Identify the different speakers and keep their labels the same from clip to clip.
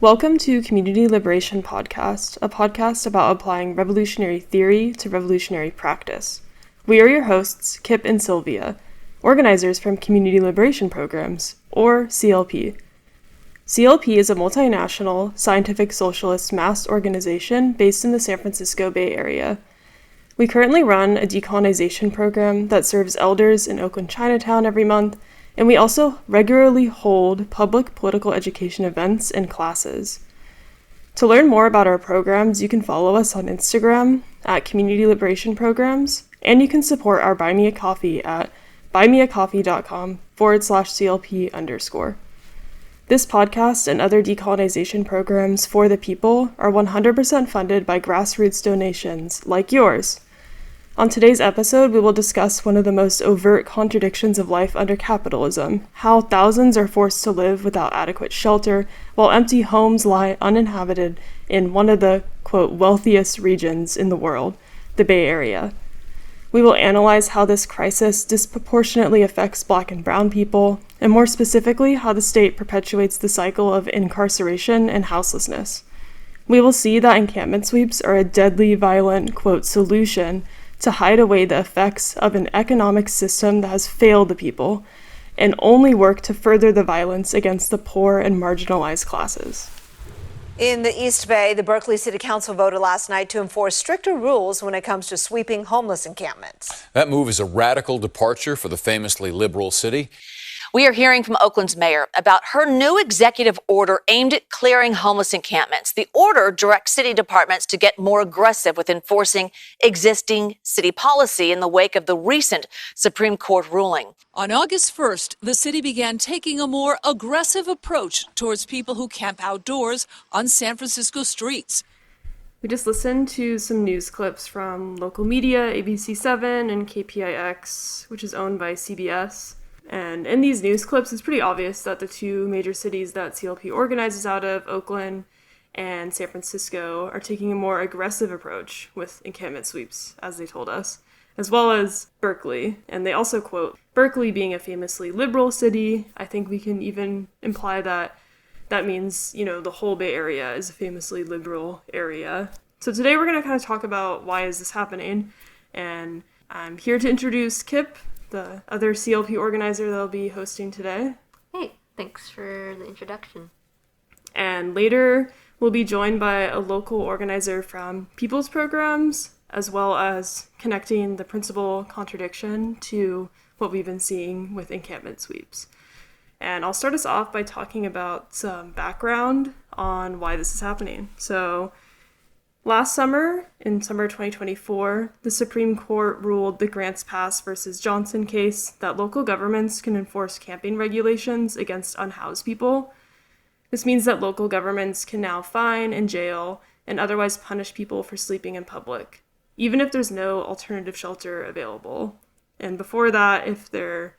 Speaker 1: Welcome to Community Liberation Podcast, a podcast about applying revolutionary theory to revolutionary practice. We are your hosts, Kip and Sylvia, organizers from Community Liberation Programs, or CLP. CLP is a multinational, scientific socialist mass organization based in the San Francisco Bay Area. We currently run a decolonization program that serves elders in Oakland Chinatown every month, and we also regularly hold public political education events and classes. To learn more about our programs, you can follow us on Instagram at Community Liberation Programs, and you can support our Buy Me a Coffee at buymeacoffee.com/CLP_. This podcast and other decolonization programs for the people are 100% funded by grassroots donations like yours. On today's episode, we will discuss one of the most overt contradictions of life under capitalism, how thousands are forced to live without adequate shelter, while empty homes lie uninhabited in one of the, quote, wealthiest regions in the world, the Bay Area. We will analyze how this crisis disproportionately affects Black and Brown people, and more specifically, how the state perpetuates the cycle of incarceration and houselessness. We will see that encampment sweeps are a deadly, violent, quote, solution to hide away the effects of an economic system that has failed the people and only work to further the violence against the poor and marginalized classes.
Speaker 2: In the East Bay, the Berkeley City Council voted last night to enforce stricter rules when it comes to sweeping homeless encampments.
Speaker 3: That move is a radical departure for the famously liberal city.
Speaker 4: We are hearing from Oakland's mayor about her new executive order aimed at clearing homeless encampments. The order directs city departments to get more aggressive with enforcing existing city policy in the wake of the recent Supreme Court ruling.
Speaker 5: On August 1st, the city began taking a more aggressive approach towards people who camp outdoors on San Francisco streets.
Speaker 1: We just listened to some news clips from local media, ABC7 and KPIX, which is owned by CBS. And in these news clips, it's pretty obvious that the two major cities that CLP organizes out of, Oakland and San Francisco, are taking a more aggressive approach with encampment sweeps, as they told us, as well as Berkeley. And they also quote, Berkeley being a famously liberal city. I think we can even imply that that means, the whole Bay Area is a famously liberal area. So today we're going to kind of talk about why is this happening. And I'm here to introduce Kip, the other CLP organizer that'll be hosting today.
Speaker 6: Hey, thanks for the introduction.
Speaker 1: And later, we'll be joined by a local organizer from People's Programs, as well as connecting the principal contradiction to what we've been seeing with encampment sweeps. And I'll start us off by talking about some background on why this is happening. So, last summer, in summer 2024, the Supreme Court ruled the Grants Pass versus Johnson case that local governments can enforce camping regulations against unhoused people. This means that local governments can now fine and jail and otherwise punish people for sleeping in public, even if there's no alternative shelter available. And before that, if there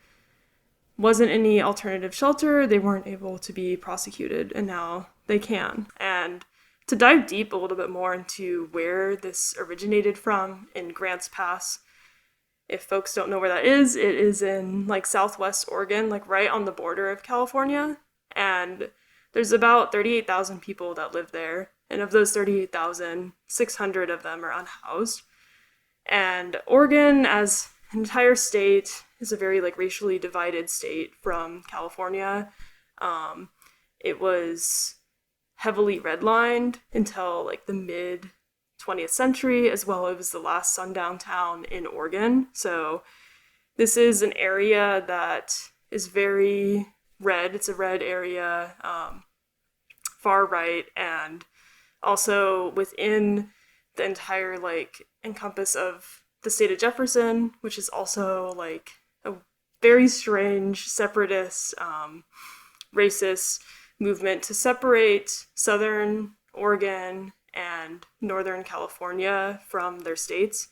Speaker 1: wasn't any alternative shelter, they weren't able to be prosecuted, and now they can. And to dive deep a little bit more into where this originated from in Grants Pass, if folks don't know where that is, it is in southwest Oregon, right on the border of California. And there's about 38,000 people that live there. And of those 38,000, 600 of them are unhoused. And Oregon, as an entire state, is a very racially divided state from California. It was heavily redlined until the mid 20th century, as well as the last sundown town in Oregon. So this is an area that is very red. It's a red area, far right, and also within the entire encompass of the state of Jefferson, which is also a very strange separatist, racist movement to separate Southern Oregon and Northern California from their states.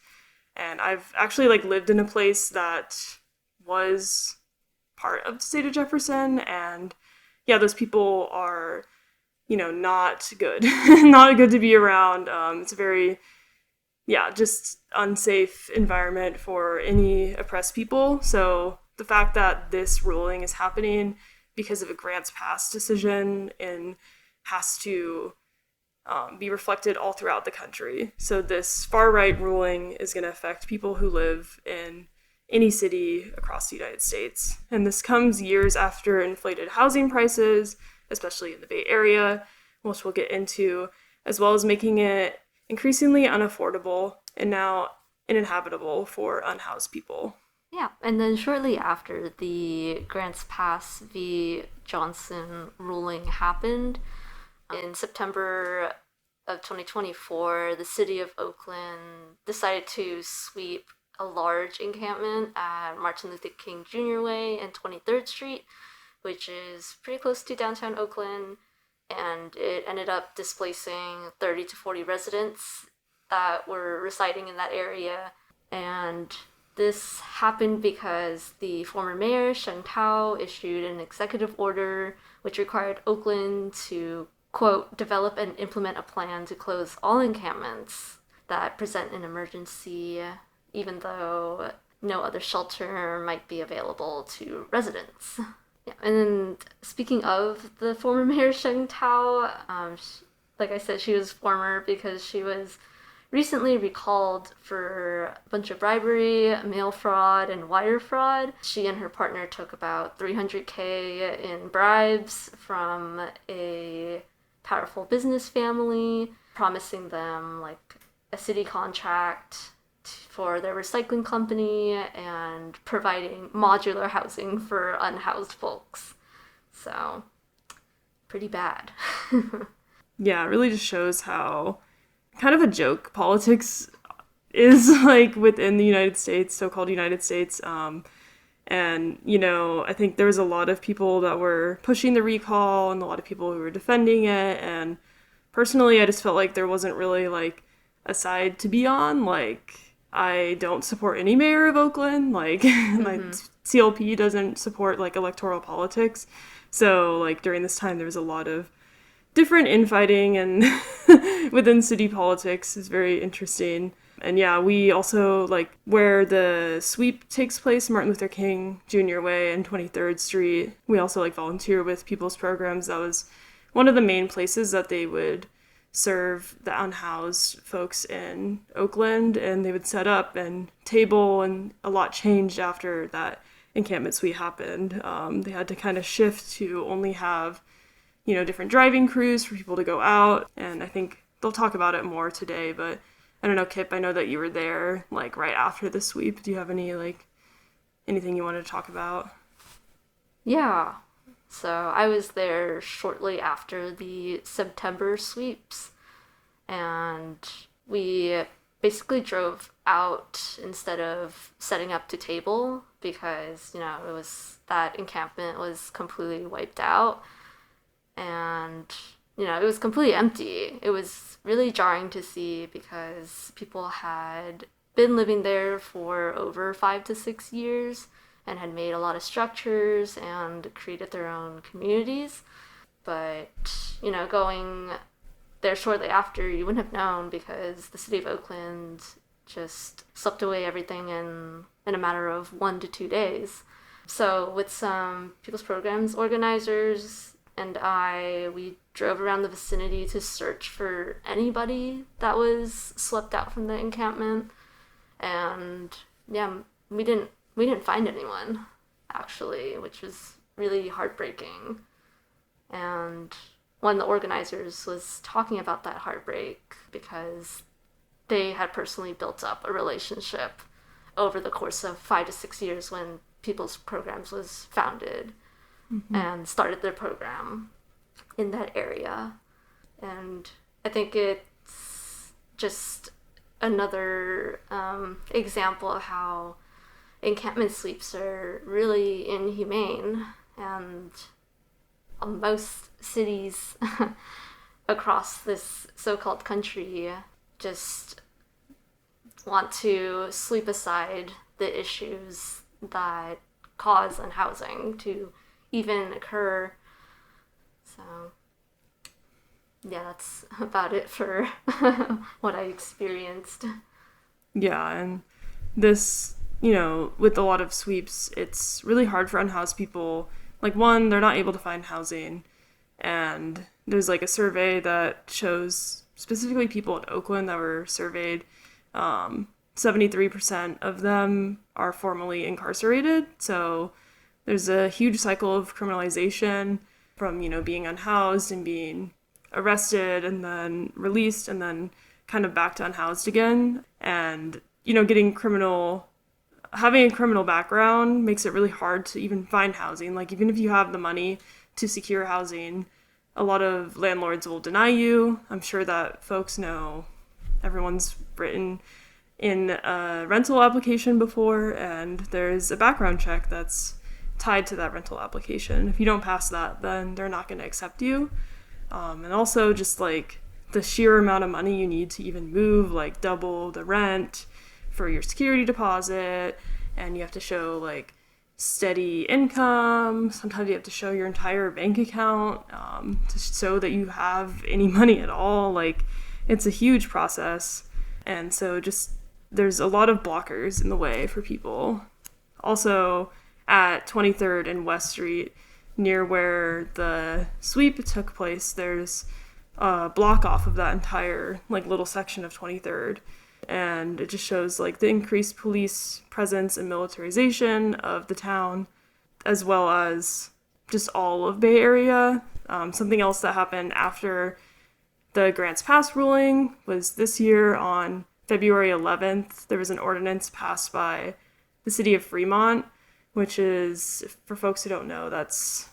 Speaker 1: And I've actually lived in a place that was part of the state of Jefferson, and yeah, those people are, not good. Not good to be around. It's a very, just unsafe environment for any oppressed people. So the fact that this ruling is happening because of a Grants Pass decision in has to be reflected all throughout the country. So this far-right ruling is going to affect people who live in any city across the United States. And this comes years after inflated housing prices, especially in the Bay Area, which we'll get into, as well as making it increasingly unaffordable and now uninhabitable for unhoused people.
Speaker 6: Yeah, and then shortly after the Grants Pass v. Johnson ruling happened, in September of 2024, the city of Oakland decided to sweep a large encampment at Martin Luther King Jr. Way and 23rd Street, which is pretty close to downtown Oakland, and it ended up displacing 30 to 40 residents that were residing in that area. And this happened because the former mayor, Sheng Tao, issued an executive order which required Oakland to, quote, develop and implement a plan to close all encampments that present an emergency, even though no other shelter might be available to residents. Yeah, and then speaking of the former mayor Sheng Tao, like I said, she was former because she was recently recalled for a bunch of bribery, mail fraud, and wire fraud. She and her partner took about $300K in bribes from a powerful business family, promising them like a city contract for their recycling company and providing modular housing for unhoused folks. So, pretty bad.
Speaker 1: Yeah, it really just shows how kind of a joke politics is like within the United States, so-called United States. And, you know, I think there was a lot of people that were pushing the recall and a lot of people who were defending it. And personally, I just felt like there wasn't really like a side to be on. Like, I don't support any mayor of Oakland. Like, my CLP doesn't support like electoral politics. So like during this time, there was a lot of different infighting and within city politics is very interesting. And yeah, we also like where the sweep takes place, Martin Luther King Jr. Way and 23rd Street. We also like volunteer with people's programs. That was one of the main places that they would serve the unhoused folks in Oakland, and they would set up and table, and a lot changed after that encampment sweep happened. They had to kind of shift to only have, you know, different driving crews for people to go out, and I think they'll talk about it more today, but I don't know, Kip, I know that you were there, like, right after the sweep. Do you have any, like, anything you wanted to talk about?
Speaker 6: Yeah. So I was there shortly after the September sweeps, and we basically drove out instead of setting up to table because, you know, it was that encampment was completely wiped out, and, you know, it was completely empty. It was really jarring to see because people had been living there for over 5 to 6 years and had made a lot of structures and created their own communities. But, you know, going there shortly after, you wouldn't have known because the city of Oakland just swept away everything in a matter of 1 to 2 days. So with some people's programs organizers and we drove around the vicinity to search for anybody that was swept out from the encampment. And yeah, we didn't find anyone, actually, which was really heartbreaking. And one of the organizers was talking about that heartbreak because they had personally built up a relationship over the course of 5 to 6 years when People's Programs was founded and started their program in that area. And I think it's just another example of how encampment sweeps are really inhumane, and most cities across this so-called country just want to sweep aside the issues that cause unhousing to even occur. So yeah, that's about it for what I experienced.
Speaker 1: Yeah, and this, you know, with a lot of sweeps, it's really hard for unhoused people. Like, one, they're not able to find housing, and There's like a survey that shows specifically people in Oakland that were surveyed. 73% of them are formally incarcerated. So there's a huge cycle of criminalization from, being unhoused and being arrested and then released and then kind of back to unhoused again. And, having a criminal background makes it really hard to even find housing. Like, even if you have the money to secure housing, a lot of landlords will deny you. I'm sure that folks know everyone's written in a rental application before, and there's a background check that's tied to that rental application. If you don't pass that, then they're not going to accept you. And also just like the sheer amount of money you need to even move, like double the rent for your security deposit, and you have to show like steady income. Sometimes you have to show your entire bank account to show that you have any money at all. Like, it's a huge process. And so just there's a lot of blockers in the way for people. Also, at 23rd and West Street, near where the sweep took place, there's a block off of that entire like little section of 23rd. And it just shows like the increased police presence and militarization of the town, as well as just all of Bay Area. Something else that happened after the Grants Pass ruling was this year on February 11th, there was an ordinance passed by the city of Fremont, which is, for folks who don't know, that's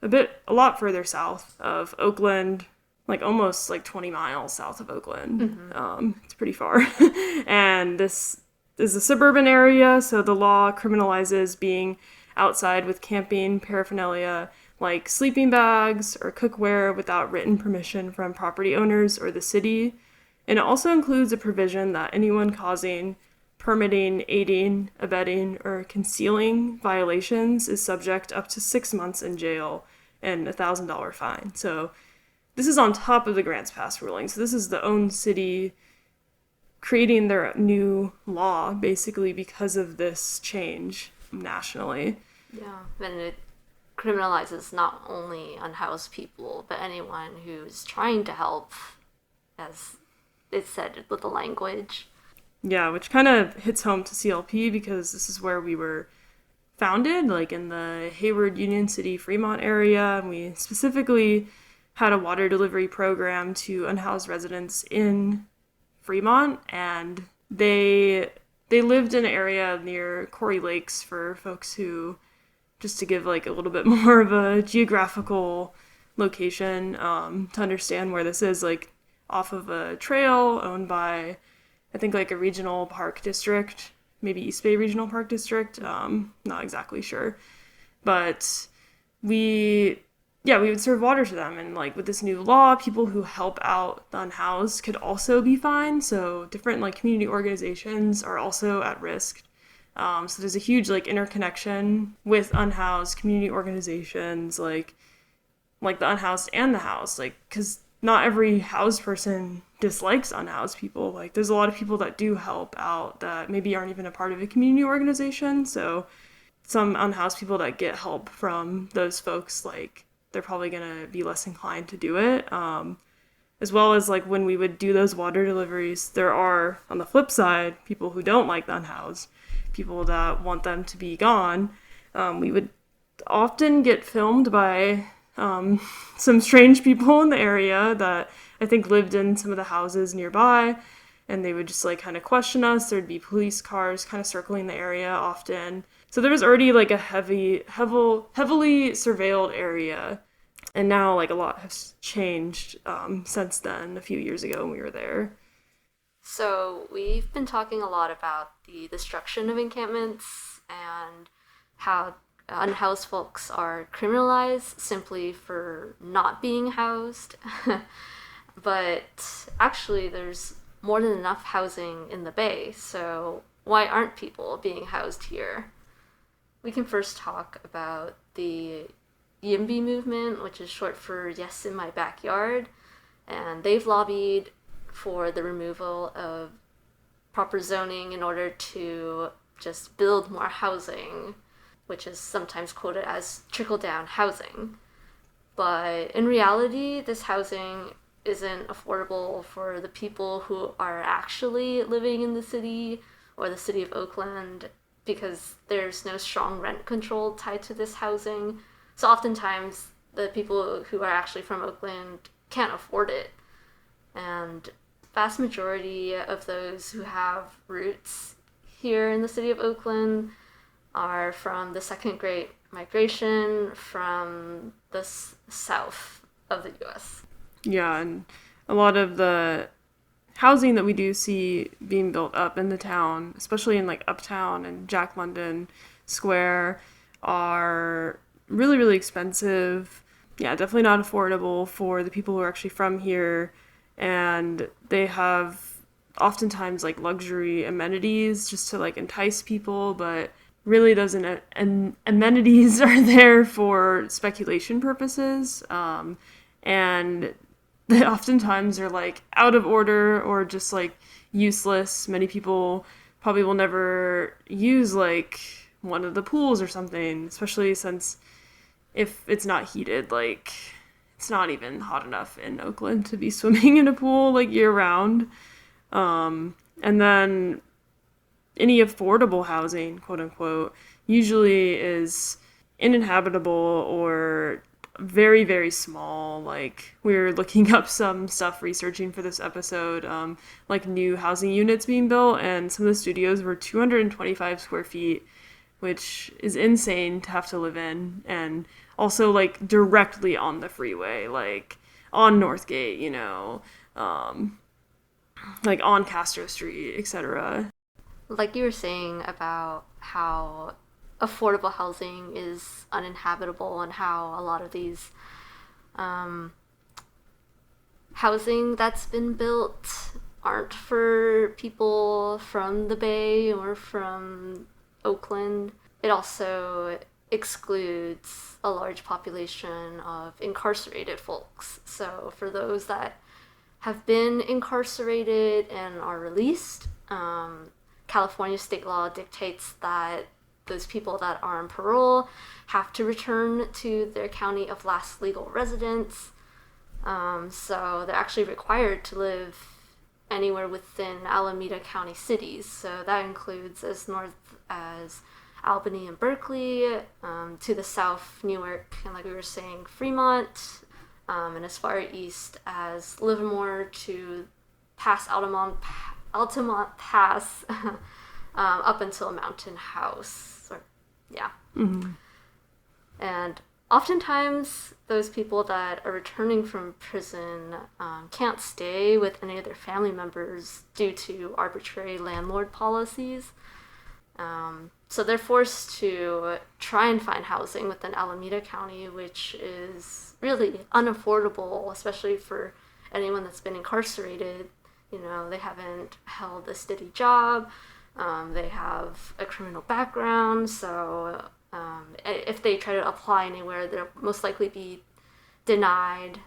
Speaker 1: a lot further south of Oakland, like almost like 20 miles south of Oakland. Mm-hmm. It's pretty far. And this is a suburban area, so the law criminalizes being outside with camping paraphernalia like sleeping bags or cookware without written permission from property owners or the city. And it also includes a provision that anyone causing, permitting, aiding, abetting, or concealing violations is subject up to 6 months in jail and a $1,000 fine. So this is on top of the Grants Pass ruling. So this is the own city creating their new law, basically, because of this change nationally.
Speaker 6: Yeah, and it criminalizes not only unhoused people, but anyone who's trying to help, as it's said with the language.
Speaker 1: Yeah, which kind of hits home to CLP because this is where we were founded, like in the Hayward, Union City, Fremont area. And we specifically had a water delivery program to unhoused residents in Fremont, and they lived in an area near Quarry Lakes for folks who, just to give like a little bit more of a geographical location to understand where this is, like off of a trail owned by, I think, like a regional park district, maybe East Bay Regional Park District, not exactly sure. But we would serve water to them. And like with this new law, people who help out the unhoused could also be fined. So different like community organizations are also at risk. So there's a huge like interconnection with unhoused community organizations, like the unhoused and the housed, like, because not every housed person dislikes unhoused people. Like, there's a lot of people that do help out that maybe aren't even a part of a community organization. So some unhoused people that get help from those folks, like, they're probably going to be less inclined to do it. As well as, like, when we would do those water deliveries, there are, on the flip side, people who don't like the unhoused, people that want them to be gone. We would often get filmed by some strange people in the area that I think lived in some of the houses nearby, and they would just like kind of question us. There'd be police cars kind of circling the area often. So there was already like a heavily surveilled area, and now like a lot has changed since then, a few years ago when we were there.
Speaker 6: So we've been talking a lot about the destruction of encampments and how unhoused folks are criminalized simply for not being housed. But actually there's more than enough housing in the Bay, so why aren't people being housed here? We can first talk about the YIMBY movement, which is short for Yes in My Backyard, and they've lobbied for the removal of proper zoning in order to just build more housing, which is sometimes quoted as trickle-down housing. But in reality, this housing isn't affordable for the people who are actually living in the city or the city of Oakland, because there's no strong rent control tied to this housing. So oftentimes, the people who are actually from Oakland can't afford it. And vast majority of those who have roots here in the city of Oakland are from the second great migration from the south of the US.
Speaker 1: Yeah, and a lot of the housing that we do see being built up in the town, especially in like Uptown and Jack London Square, are really, really expensive. Yeah, definitely not affordable for the people who are actually from here. And they have oftentimes like luxury amenities just to like entice people, but really those amenities are there for speculation purposes. And they oftentimes are like out of order or just like useless. Many people probably will never use like one of the pools or something, especially since if it's not heated, like it's not even hot enough in Oakland to be swimming in a pool like year round. And then any affordable housing, quote unquote, usually is uninhabitable or very, very small. Like, we were looking up some stuff researching for this episode, like new housing units being built, and some of the studios were 225 square feet, which is insane to have to live in. And also, like, directly on the freeway, like on Northgate, you know, like on Castro Street, etc.
Speaker 6: Like you were saying about how affordable housing is uninhabitable and how a lot of these housing that's been built aren't for people from the Bay or from Oakland. It also excludes a large population of incarcerated folks. So for those that have been incarcerated and are released, California state law dictates that those people that are on parole have to return to their county of last legal residence. So they're actually required to live anywhere within Alameda County cities. So that includes as north as Albany and Berkeley, to the south, Newark, and like we were saying, Fremont, and as far east as Livermore to past Altamont Pass, up until Mountain House. And oftentimes, those people that are returning from prison can't stay with any of their family members due to arbitrary landlord policies. So they're forced to try and find housing within Alameda County, which is really unaffordable, especially for anyone that's been incarcerated. You know, they haven't held a steady job. They have a criminal background, so if they try to apply anywhere, they'll most likely be denied,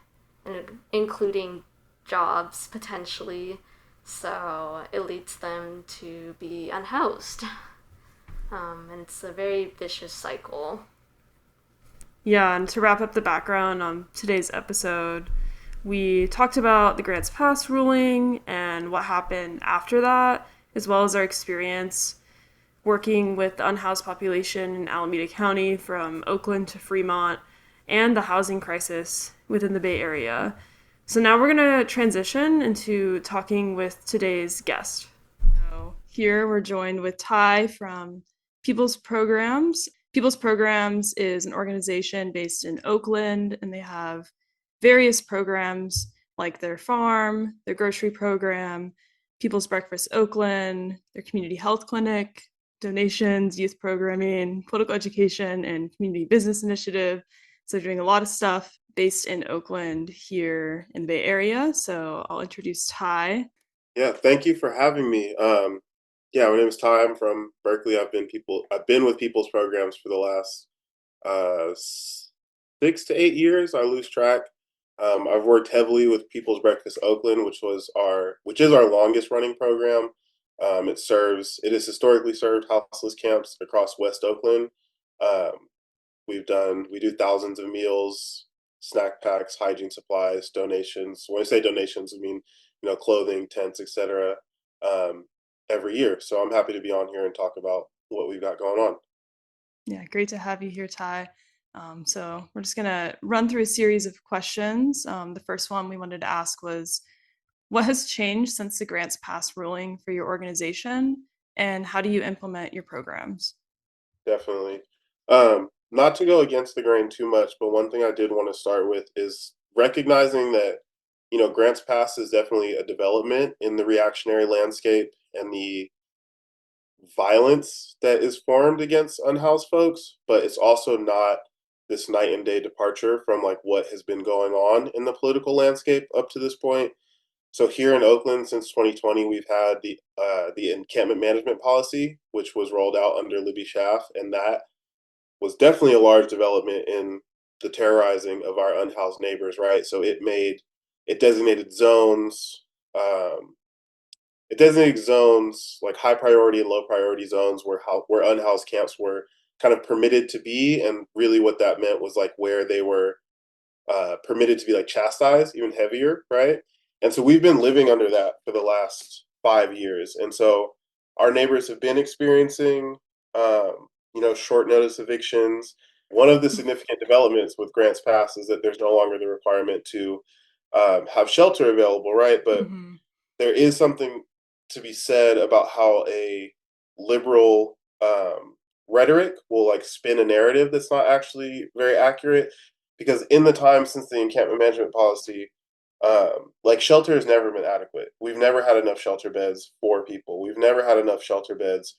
Speaker 6: including jobs potentially. So it leads them to be unhoused. And it's a very vicious cycle.
Speaker 1: Yeah, and to wrap up the background on today's episode, we talked about the Grants Pass ruling and what happened after that, as well as our experience working with the unhoused population in Alameda County from Oakland to Fremont, and the housing crisis within the Bay Area. So now we're going to transition into talking with today's guest. So here we're joined with Ty from People's Programs. People's Programs is an organization based in Oakland, and they have various programs like their farm, their grocery program, People's Breakfast Oakland, their community health clinic, donations, youth programming, political education, and community business initiative. So they're doing a lot of stuff based in Oakland here in the Bay Area. So I'll introduce Ty.
Speaker 7: Yeah, thank you for having me. My name is Ty. I'm from Berkeley. I've been with People's Programs for the last 6 to 8 years. I lose track. I've worked heavily with People's Breakfast Oakland, which is our longest running program. It has historically served houseless camps across West Oakland. We do thousands of meals, snack packs, hygiene supplies, donations. When I say donations, I mean, clothing, tents, etc. Um, every year. So I'm happy to be on here and talk about what we've got going on.
Speaker 1: Yeah, great to have you here, Ty. So we're just going to run through a series of questions. The first one we wanted to ask was, what has changed since the Grants Pass ruling for your organization, and how do you implement your programs?
Speaker 7: Definitely. Not to go against the grain too much, but one thing I did want to start with is recognizing that, Grants Pass is definitely a development in the reactionary landscape and the violence that is formed against unhoused folks, but it's also not this night and day departure from like what has been going on in the political landscape up to this point. So here in Oakland, since 2020, we've had the encampment management policy, which was rolled out under Libby Schaaf, and that was definitely a large development in the terrorizing of our unhoused neighbors. Right, so it designated zones. It designated zones like high priority and low priority zones where unhoused camps were kind of permitted to be, and really what that meant was like where they were permitted to be like chastised even heavier, right? And so we've been living under that for the last 5 years, and so our neighbors have been experiencing, short notice evictions. One of the significant developments with Grants Pass is that there's no longer the requirement to have shelter available, right? But
Speaker 1: Mm-hmm.
Speaker 7: there is something to be said about how a liberal rhetoric will like spin a narrative that's not actually very accurate, because in the time since the encampment management policy, like shelter has never been adequate. We've never had enough shelter beds for people. We've never had enough shelter beds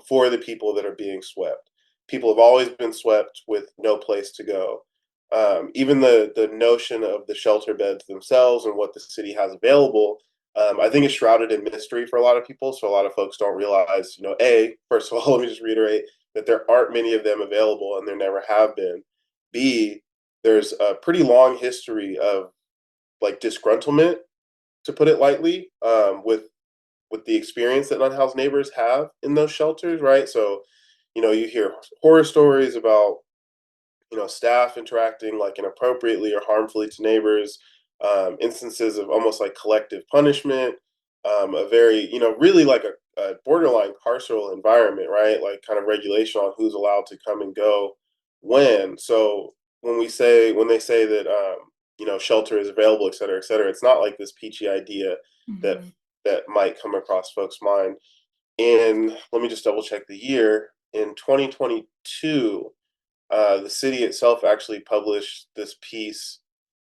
Speaker 7: for the people that are being swept. People have always been swept with no place to go. Even the notion of the shelter beds themselves and what the city has available, I think is shrouded in mystery for a lot of people. So a lot of folks don't realize, first of all, let me just reiterate that there aren't many of them available and there never have been. B, there's a pretty long history of like disgruntlement, to put it lightly, with the experience that unhoused neighbors have in those shelters, right? So, you hear horror stories about staff interacting like inappropriately or harmfully to neighbors, instances of almost like collective punishment, a very really like a borderline carceral environment, right? Like kind of regulation on who's allowed to come and go when. So when they say that shelter is available, et cetera, it's not like this peachy idea that
Speaker 1: Mm-hmm.
Speaker 7: that might come across folks' mind. And let me just double check the year. In 2022, the city itself actually published this piece,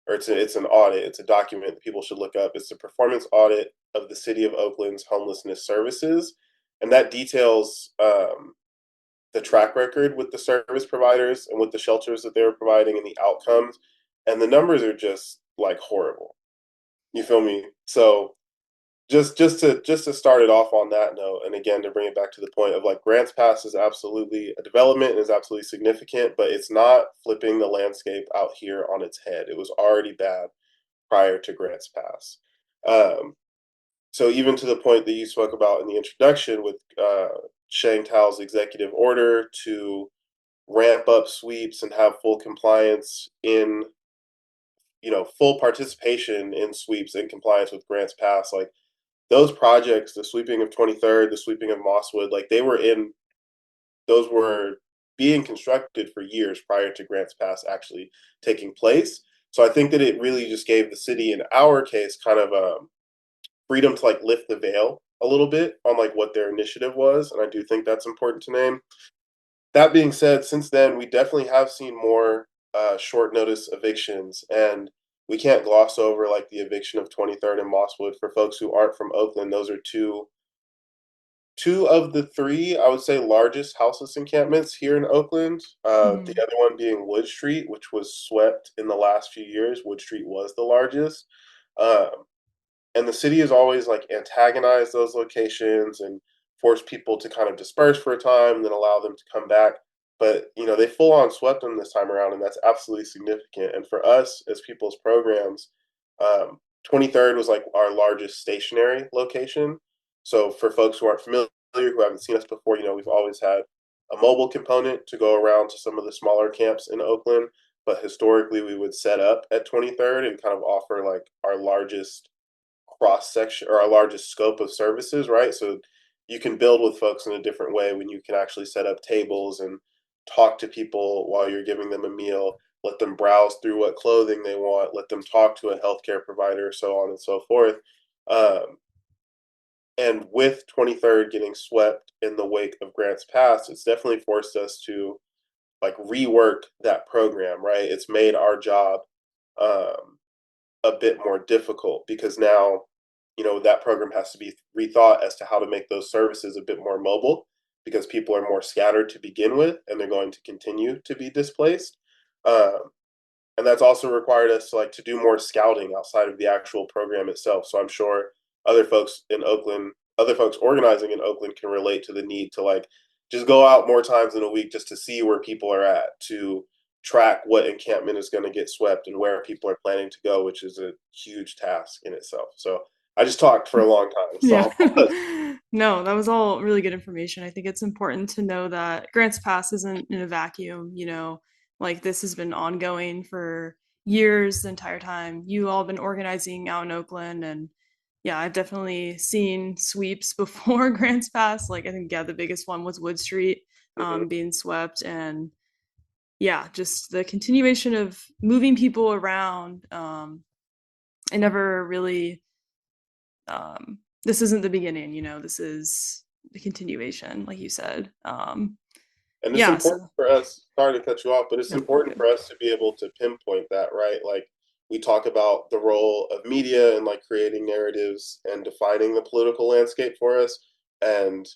Speaker 7: or it's an audit. It's a document that people should look up. It's a performance audit of the city of Oakland's homelessness services, and that details the track record with the service providers and with the shelters that they were providing and the outcomes. And the numbers are just like horrible. You feel me? So just to start it off on that note, and again to bring it back to the point of like Grants Pass is absolutely a development and is absolutely significant, but it's not flipping the landscape out here on its head. It was already bad prior to Grants Pass. um, so even to the point that you spoke about in the introduction with Shang Tao's executive order to ramp up sweeps and have full compliance in full participation in sweeps and compliance with Grants Pass, like those projects, the sweeping of 23rd, the sweeping of Mosswood, like those were being constructed for years prior to Grants Pass actually taking place. So I think that it really just gave the city, in our case, kind of freedom to like lift the veil a little bit on like what their initiative was, and I do think that's important to name. That being said, since then we definitely have seen more short notice evictions, and we can't gloss over like the eviction of 23rd and Mosswood. For folks who aren't from Oakland, those are two of the three, I would say, largest houseless encampments here in Oakland. The
Speaker 1: Mm-hmm.
Speaker 7: other one being Wood Street, which was swept in the last few years. Wood Street was the largest. Um, and the city has always like antagonized those locations and forced people to kind of disperse for a time and then allow them to come back. But they full on swept them this time around, and that's absolutely significant. And for us as people's programs, 23rd was like our largest stationary location. So for folks who aren't familiar, who haven't seen us before, we've always had a mobile component to go around to some of the smaller camps in Oakland. but historically we would set up at 23rd and kind of offer like our largest cross section or our largest scope of services, right? So you can build with folks in a different way when you can actually set up tables and talk to people while you're giving them a meal, let them browse through what clothing they want, let them talk to a healthcare provider, so on and so forth. Um, and with 23rd getting swept in the wake of Grants Pass, it's definitely forced us to like rework that program, right? It's made our job um, a bit more difficult because now, that program has to be rethought as to how to make those services a bit more mobile because people are more scattered to begin with and they're going to continue to be displaced. Um, and that's also required us to like to do more scouting outside of the actual program itself. So I'm sure other folks in Oakland, other folks organizing in Oakland can relate to the need to like just go out more times in a week just to see where people are at, to track what encampment is going to get swept and where people are planning to go, which is a huge task in itself. So I just talked for a long time.
Speaker 1: Yeah.
Speaker 7: So
Speaker 1: No, that was all really good information. I think it's important to know that Grants Pass isn't in a vacuum, like this has been ongoing for years the entire time. You all been organizing out in Oakland, and yeah, I've definitely seen sweeps before Grants Pass. Like I think yeah, the biggest one was Wood Street
Speaker 7: mhm.
Speaker 1: being swept, and yeah, just the continuation of moving people around. I never really this isn't the beginning, this is the continuation, like you said.
Speaker 7: And it's
Speaker 1: Yeah,
Speaker 7: important
Speaker 1: so
Speaker 7: for us, sorry to cut you off, but it's
Speaker 1: no, you're
Speaker 7: important
Speaker 1: good.
Speaker 7: for us to be able to pinpoint that, right? Like we talk about the role of media and like creating narratives and defining the political landscape for us. And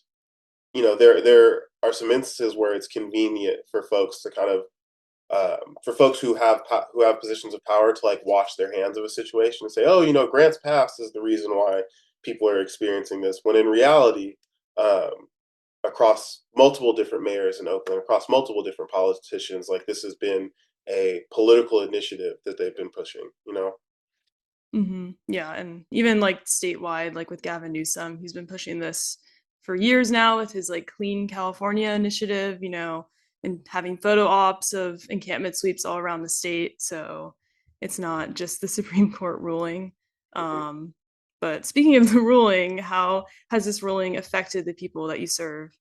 Speaker 7: there are some instances where it's convenient for folks to kind of for folks who have positions of power to like wash their hands of a situation and say, oh, Grants Pass is the reason why people are experiencing this. When in reality, um, across multiple different mayors in Oakland, across multiple different politicians. Like this has been a political initiative that they've been pushing.
Speaker 1: Yeah, and even like statewide, like with Gavin Newsom, he's been pushing this for years now with his like Clean California initiative, and having photo ops of encampment sweeps all around the state. So it's not just the Supreme Court ruling.
Speaker 7: Mhm.
Speaker 1: Um, but speaking of the ruling, how has this ruling affected the people that you serve?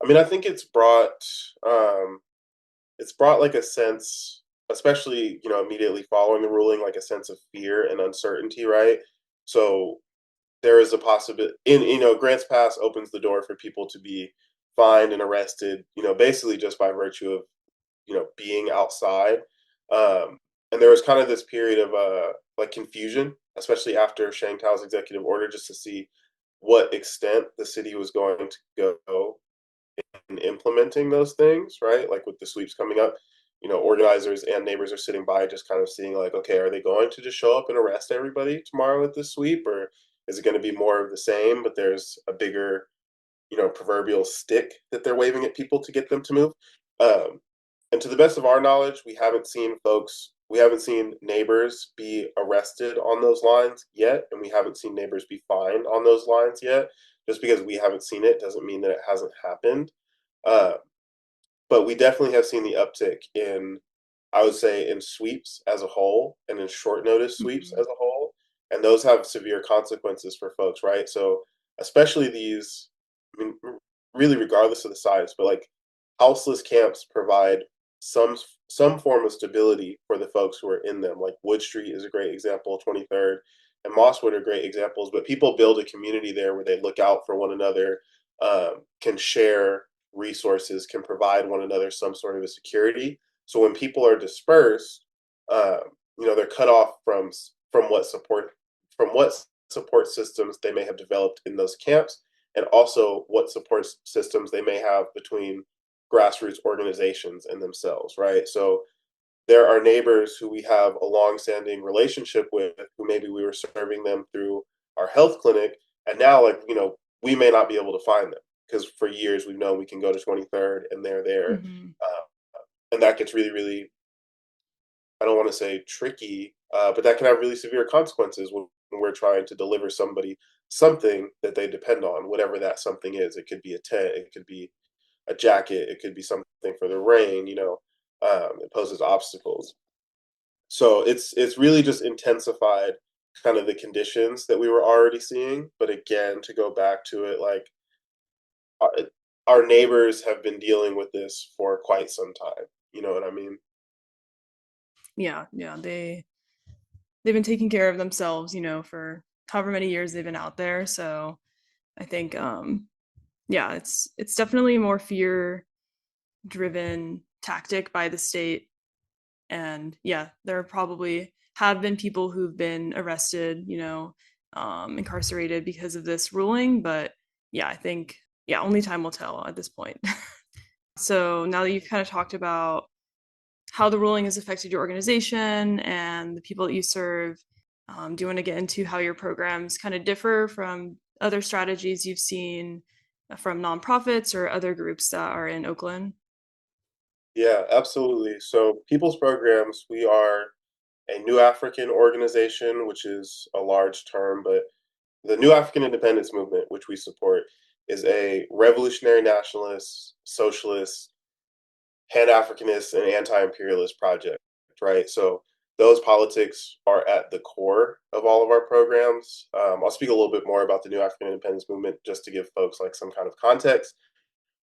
Speaker 7: I mean, I think um, it's brought like a sense, especially immediately following the ruling, like a sense of fear and uncertainty, right? So there is a possibility in Grants Pass opens the door for people to be fined and arrested, basically just by virtue of being outside. Um, and there was kind of this period of like confusion, especially after Shang Tao's executive order, just to see what extent the city was going to go in implementing those things, right? Like with the sweeps coming up, organizers and neighbors are sitting by just kind of seeing like, okay, are they going to just show up and arrest everybody tomorrow at this sweep, or is it going to be more of the same, but there's a bigger proverbial stick that they're waving at people to get them to move. Um, and to the best of our knowledge, we haven't seen neighbors be arrested on those lines yet, and we haven't seen neighbors be fined on those lines yet. Just because we haven't seen it doesn't mean that it hasn't happened. Uh, but we definitely have seen the uptick in, I would say, in sweeps as a whole and in short notice sweeps
Speaker 1: Mhm.
Speaker 7: as a whole. And those have severe consequences for folks, right? So, especially these, I mean, really regardless of the size, but like houseless camps provide some some form of stability for the folks who are in them. Like Wood Street is a great example, 23rd, and Mosswood are great examples. But people build a community there where they look out for one another, can share resources, can provide one another some sort of a security. So when people are dispersed, um, they're cut off from what support systems they may have developed in those camps, and also what support systems they may have between grassroots organizations and themselves. Right. So there are neighbors who we have a long-standing relationship with, who maybe we were serving them through our health clinic, and now like we may not be able to find them because for years we've known we can go to 23rd and they're there,
Speaker 1: Mhm.
Speaker 7: and that gets really really, I don't want to say tricky, but that can have really severe consequences when we're trying to deliver somebody something that they depend on, whatever that something is. It could be a tent, it could be a jacket, it could be something for the rain. It poses obstacles. So it's really just intensified kind of the conditions that we were already seeing. But again, to go back to it, like our, our neighbors have been dealing with this for quite some time. You know what I mean?
Speaker 1: Yeah, yeah, they've been taking care of themselves, for however many years they've been out there. So I think, yeah, it's definitely a more fear driven tactic by the state. And yeah, there probably have been people who've been arrested, incarcerated because of this ruling. But yeah, I think, yeah, only time will tell at this point. So now that you've kind of talked about how the ruling has affected your organization and the people that you serve, do you want to get into how your programs kind of differ from other strategies you've seen from nonprofits or other groups that are in Oakland?
Speaker 7: Yeah, absolutely. So People's Programs, we are a New African organization, which is a large term, but the New African Independence Movement, which we support, is a revolutionary nationalist, socialist, pan-Africanist, and anti-imperialist project, right? So those politics are at the core of all of our programs. I'll speak a little bit more about the New African Independence Movement just to give folks like some kind of context.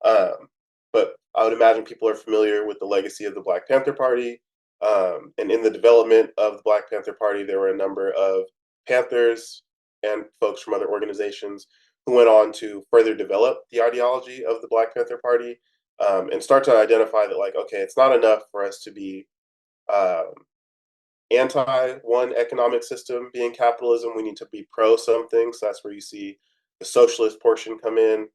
Speaker 7: Um, but I would imagine people are familiar with the legacy of the Black Panther Party. And in the development of the Black Panther Party, there were a number of Panthers and folks from other organizations who went on to further develop the ideology of the Black Panther Party, and start to identify that, like, okay, it's not enough for us to be um, anti one economic system being capitalism. We need to be pro something. So that's where you see the socialist portion come in.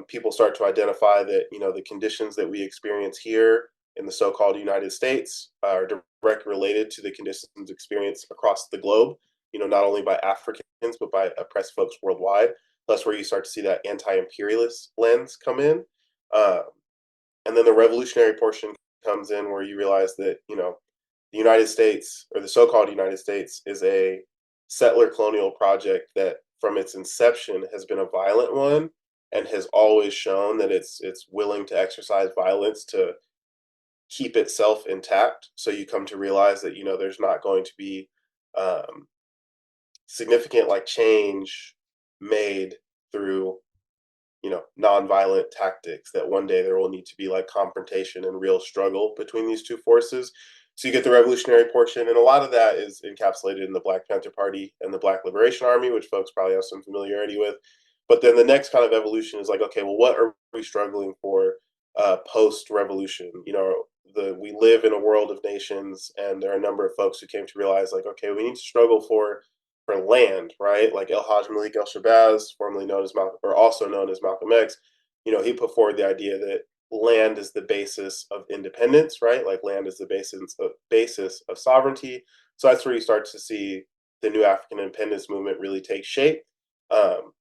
Speaker 7: People start to identify that the conditions that we experience here in the so-called United States are directly related to the conditions experienced across the globe. Not only by Africans but by oppressed folks worldwide. That's where you start to see that anti-imperialist lens come in, um, and then the revolutionary portion comes in where you realize that the United States, or the so-called United States, is a settler colonial project that from its inception has been a violent one and has always shown that it's willing to exercise violence to keep itself intact. So you come to realize that there's not going to be um, significant like change made through nonviolent tactics, that one day there will need to be like confrontation and real struggle between these two forces. So you get the revolutionary portion, and a lot of that is encapsulated in the Black Panther Party and the Black Liberation Army, which folks probably have some familiarity with. But then the next kind of evolution is like, okay, well, what are we struggling for post-revolution? We live in a world of nations, and there are a number of folks who came to realize, like, okay, we need to struggle for land, right? Like El Haj Malik El Shabazz, formerly known as Malcolm, or also known as Malcolm X, he put forward the idea that land is the basis of independence, right? Like land is the basis of sovereignty. So that's where you start to see the New African Independence Movement really take shape.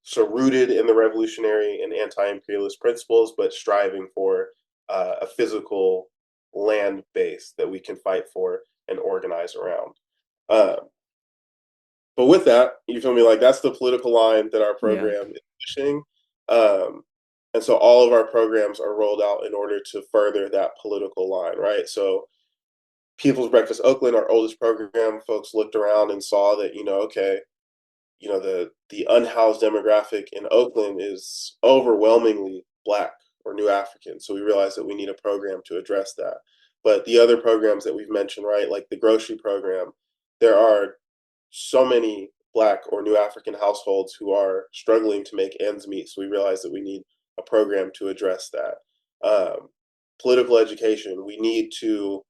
Speaker 7: So rooted in the revolutionary and anti-imperialist principles, but striving for a physical land base that we can fight for and organize around. Um, but with that, you feel me? Like that's the political line that our
Speaker 1: Yeah.
Speaker 7: program is pushing. Um, and so all of our programs are rolled out in order to further that political line, right? So People's Breakfast Oakland, our oldest program, folks looked around and saw that, okay, the unhoused demographic in Oakland is overwhelmingly Black or New African. So we realized that we need a program to address that. But the other programs that we've mentioned, right, like the grocery program, there are so many Black or New African households who are struggling to make ends meet. So we realized that we need a program to address that. Um, Political education, we need to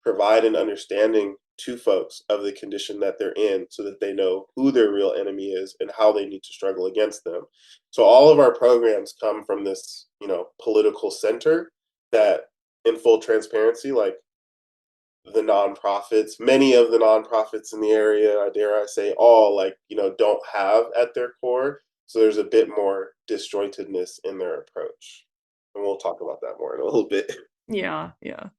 Speaker 7: provide an understanding to folks of the condition that they're in so that they know who their real enemy is and how they need to struggle against them. So all of our programs come from this, political center that, in full transparency, like the nonprofits, many of the nonprofits in the area, dare I say all, like, don't have at their core. So there's a bit more disjointedness in their approach. And we'll talk about that more in a little bit.
Speaker 1: Yeah, yeah.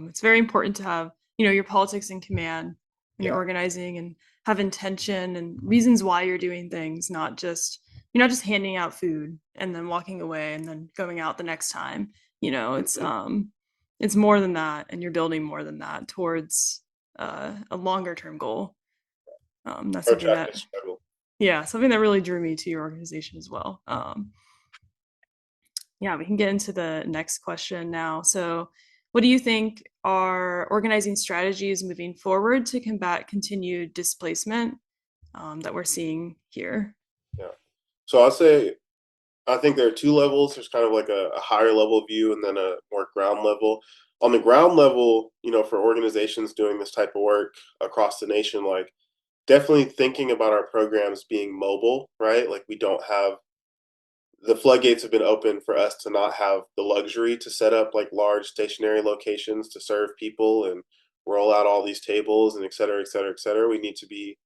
Speaker 1: It's very important to have, your politics in command when you're
Speaker 7: Yeah.
Speaker 1: organizing, and have intention and reasons why you're doing things, not just you're not just handing out food and then walking away and then going out the next time. It's it's more than that, and you're building more than that towards a longer term goal. That's something that,
Speaker 7: Protracted struggle.
Speaker 1: yeah, something that really drew me to your organization as well. Yeah, we can get into the next question now. So, what do you think are organizing strategies moving forward to combat continued displacement that we're seeing here?
Speaker 7: Yeah. So I'll say I think there are two levels. There's kind of like a higher level view and then a more ground level. On the ground level, for organizations doing this type of work across the nation, like definitely thinking about our programs being mobile, right? Like we don't have the floodgates have been open for us to not have the luxury to set up like large stationary locations to serve people and roll out all these tables and et cetera, et cetera, et cetera. We need to be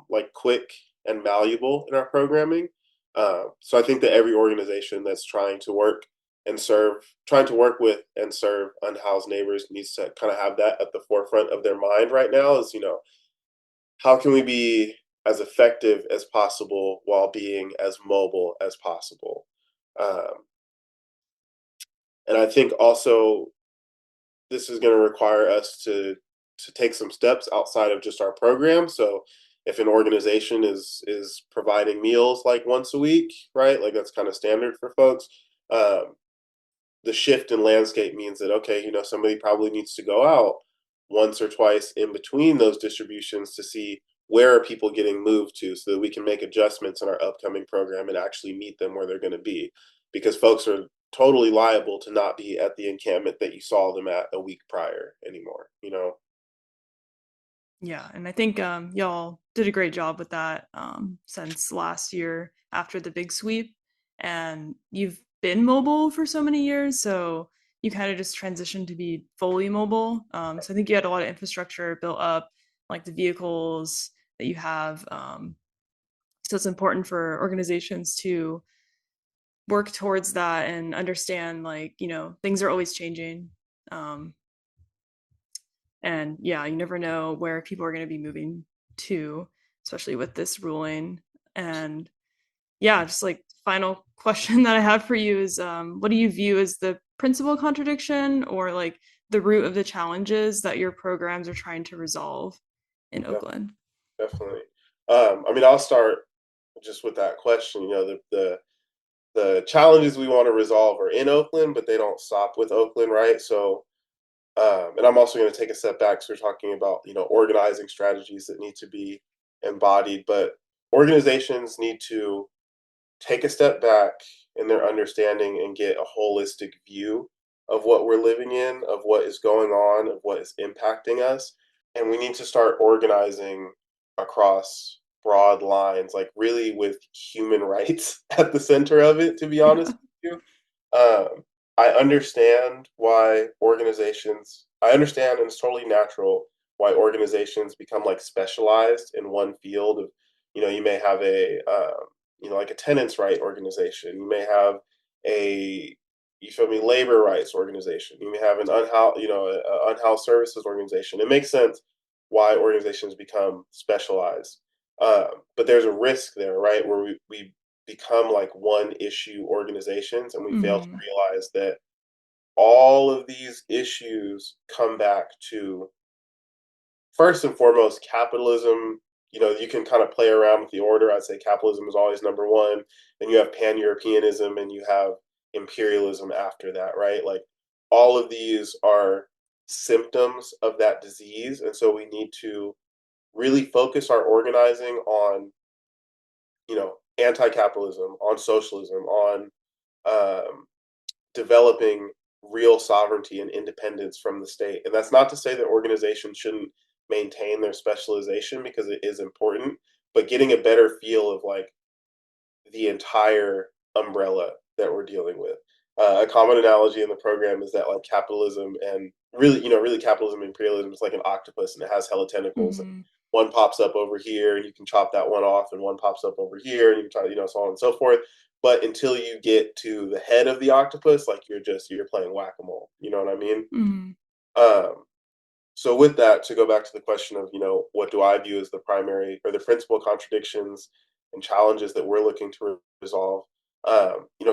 Speaker 7: like quick and malleable in our programming. So I think that every organization that's trying to work with and serve unhoused neighbors needs to kind of have that at the forefront of their mind right now is, how can we be as effective as possible while being as mobile as possible? Um, and I think also this is going to require us to take some steps outside of just our program. So if an organization is providing meals like once a week, right? Like that's kind of standard for folks. Um, the shift in landscape means that okay, somebody probably needs to go out once or twice in between those distributions to see where are people getting moved to so that we can make adjustments in our upcoming program and actually meet them where they're going to be because folks are totally liable to not be at the encampment that you saw them at a week prior anymore.
Speaker 1: Yeah, and I think y'all did a great job with that since last year after the big sweep. And you've been mobile for so many years, so you kind of just transitioned to be fully mobile. So I think you had a lot of infrastructure built up, like the vehicles that you have. So it's important for organizations to work towards that and understand, like, things are always changing. Um, and yeah, you never know where people are going to be moving to, especially with this ruling. And yeah, just like final question that I have for you is what do you view as the principal contradiction or like the root of the challenges that your programs are trying to resolve in
Speaker 7: Yeah,
Speaker 1: Oakland?
Speaker 7: definitely. I mean, I'll start just with that question. The challenges we want to resolve are in Oakland, but they don't stop with Oakland, right? So and I'm also going to take a step back. So we're talking about, organizing strategies that need to be embodied, but organizations need to take a step back in their understanding and get a holistic view of what we're living in, of what is going on, of what is impacting us. And we need to start organizing across broad lines, like really with human rights at the center of it, to be honest
Speaker 1: Yeah.
Speaker 7: with you. I understand why I understand, and it's totally natural why organizations become like specialized in one field of, you may have like a tenants right organization. You may have a, you feel me, labor rights organization. You may have an unhoused services organization. It makes sense why organizations become specialized. But there's a risk there, right? Where we become like one issue organizations and we fail to
Speaker 1: Hmm.
Speaker 7: realize that all of these issues come back to first and foremost capitalism. You can kind of play around with the order. I'd say capitalism is always number one. Then you have pan-Europeanism and you have imperialism after that, right? Like all of these are symptoms of that disease. And so we need to really focus our organizing on, anti-capitalism, on socialism, on um, developing real sovereignty and independence from the state. And that's not to say that organizations shouldn't maintain their specialization because it is important, but getting a better feel of like the entire umbrella that we're dealing with. A common analogy in the program is that like capitalism and really capitalism and imperialism is like an octopus and it has hella tentacles. And
Speaker 1: Hmm.
Speaker 7: one pops up over here and you can chop that one off, and one pops up over here and you can try, so on and so forth. But until you get to the head of the octopus, like you're playing whack a mole. You know what I mean?
Speaker 1: Hmm.
Speaker 7: Um, so with that, to go back to the question of, what do I view as the primary or the principal contradictions and challenges that we're looking to resolve?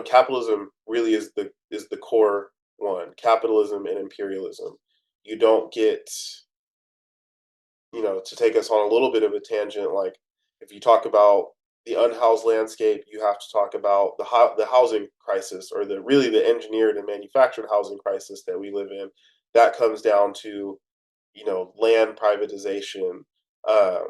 Speaker 7: Capitalism really is the core one, capitalism and imperialism. You don't get, to take us on a little bit of a tangent, like if you talk about the unhoused landscape, you have to talk about the housing crisis, or the engineered and manufactured housing crisis that we live in. That comes down to, land privatization. Um,